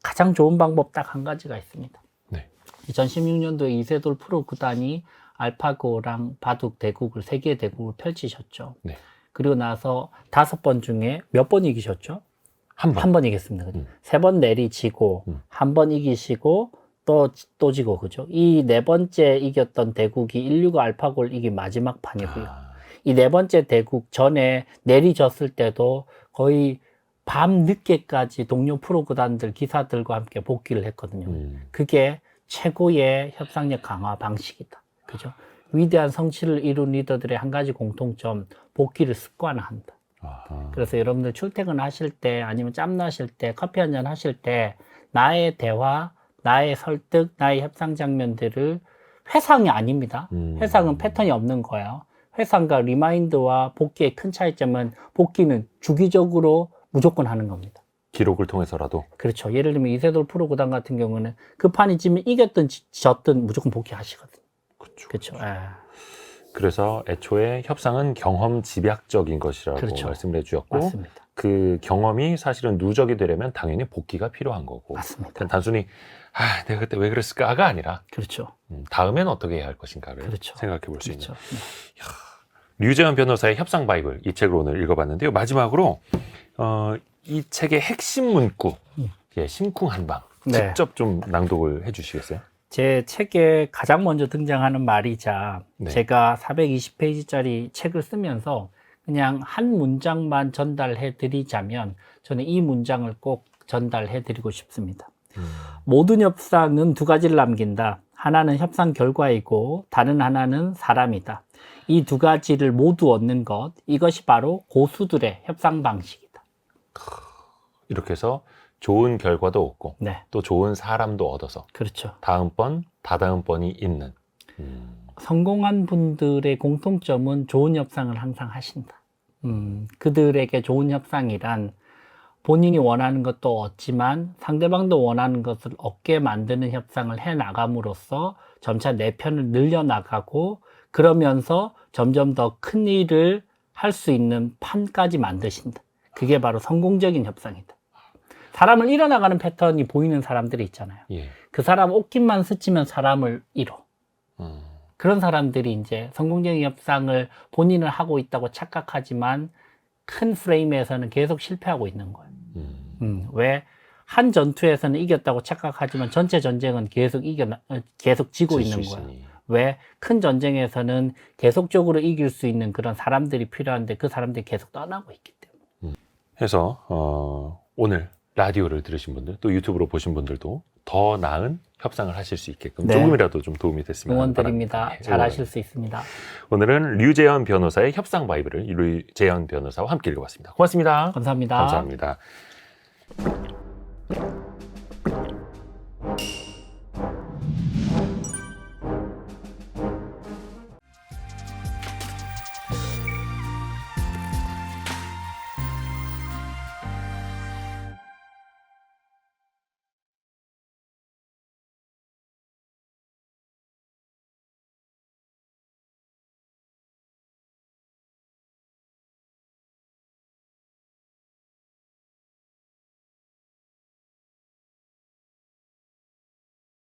가장 좋은 방법 딱 한 가지가 있습니다. 네. 2016년도에 이세돌 프로 구단이 알파고랑 바둑 대국을 세계 대국을 펼치셨죠. 네. 그리고 나서 5번 중에 몇 번 이기셨죠? 한 번. 한 번 이겼습니다. 그죠? 3번 내리지고 한 번 이기시고 또 지고 그죠? 이 4번째 이겼던 대국이 165 알파고를 이긴 마지막 판이고요. 이 4번째 대국 전에 내리졌을 때도 거의 밤 늦게까지 동료 프로 구단들 기사들과 함께 복귀를 했거든요. 그게 최고의 협상력 강화 방식이다. 그죠? 위대한 성취를 이룬 리더들의 한 가지 공통점, 복귀를 습관화한다. 아하. 그래서 여러분들 출퇴근하실 때 아니면 짬나실 때 커피 한잔 하실 때 나의 대화, 나의 설득, 나의 협상 장면들을 회상이 아닙니다. 회상은 패턴이 없는 거예요. 회상과 리마인드와 복귀의 큰 차이점은 복귀는 주기적으로 무조건 하는 겁니다. 기록을 통해서라도. 그렇죠. 예를 들면 이세돌 프로구단 같은 경우는 그 판이 지면 이겼든 졌든 무조건 복귀하시거든요. 그렇죠. 그래서 애초에 협상은 경험 집약적인 것이라고 그렇죠. 말씀을 해주셨고, 맞습니다. 그 경험이 사실은 누적이 되려면 당연히 복귀가 필요한 거고, 맞습니다. 단순히 내가 그때 왜 그랬을까가 아니라 그렇죠. 다음엔 어떻게 해야 할 것인가를 그렇죠. 생각해 볼 수 그렇죠. 있는. 류재현 변호사의 협상 바이블, 이 책을 오늘 읽어봤는데요. 마지막으로 이 책의 핵심 문구, 심쿵한방, 네. 직접 좀 낭독을 해주시겠어요? 제 책에 가장 먼저 등장하는 말이자 네. 제가 420페이지짜리 책을 쓰면서 그냥 한 문장만 전달해 드리자면 저는 이 문장을 꼭 전달해 드리고 싶습니다. 모든 협상은 두 가지를 남긴다. 하나는 협상 결과이고 다른 하나는 사람이다. 이 두 가지를 모두 얻는 것, 이것이 바로 고수들의 협상 방식이다. 이렇게 해서 좋은 결과도 얻고 네, 또 좋은 사람도 얻어서 그렇죠. 다음번, 다다음번이 있는. 성공한 분들의 공통점은 좋은 협상을 항상 하신다. 그들에게 좋은 협상이란 본인이 원하는 것도 얻지만 상대방도 원하는 것을 얻게 만드는 협상을 해 나감으로써 점차 내 편을 늘려나가고 그러면서 점점 더 큰 일을 할 수 있는 판까지 만드신다. 그게 바로 성공적인 협상이다. 사람을 잃어나가는 패턴이 보이는 사람들이 있잖아요. 예. 그 사람 옷깃만 스치면 사람을 잃어. 음. 그런 사람들이 이제 성공적인 협상을 본인을 하고 있다고 착각하지만 큰 프레임에서는 계속 실패하고 있는 거예요. 왜? 한 전투에서는 이겼다고 착각하지만 전체 전쟁은 계속 지고 있는 거예요. 왜? 큰 전쟁에서는 계속적으로 이길 수 있는 그런 사람들이 필요한데 그 사람들이 계속 떠나고 있기 때문에. 해서 오늘 라디오를 들으신 분들 또 유튜브로 보신 분들도 더 나은 협상을 하실 수 있게끔 네. 조금이라도 좀 도움이 됐으면 응원드립니다. 바랍니다. 잘 하실 수 있습니다. 오늘은 류재현 변호사의 협상 바이블을 류재현 변호사와 함께 읽어봤습니다. 고맙습니다. 감사합니다. 감사합니다.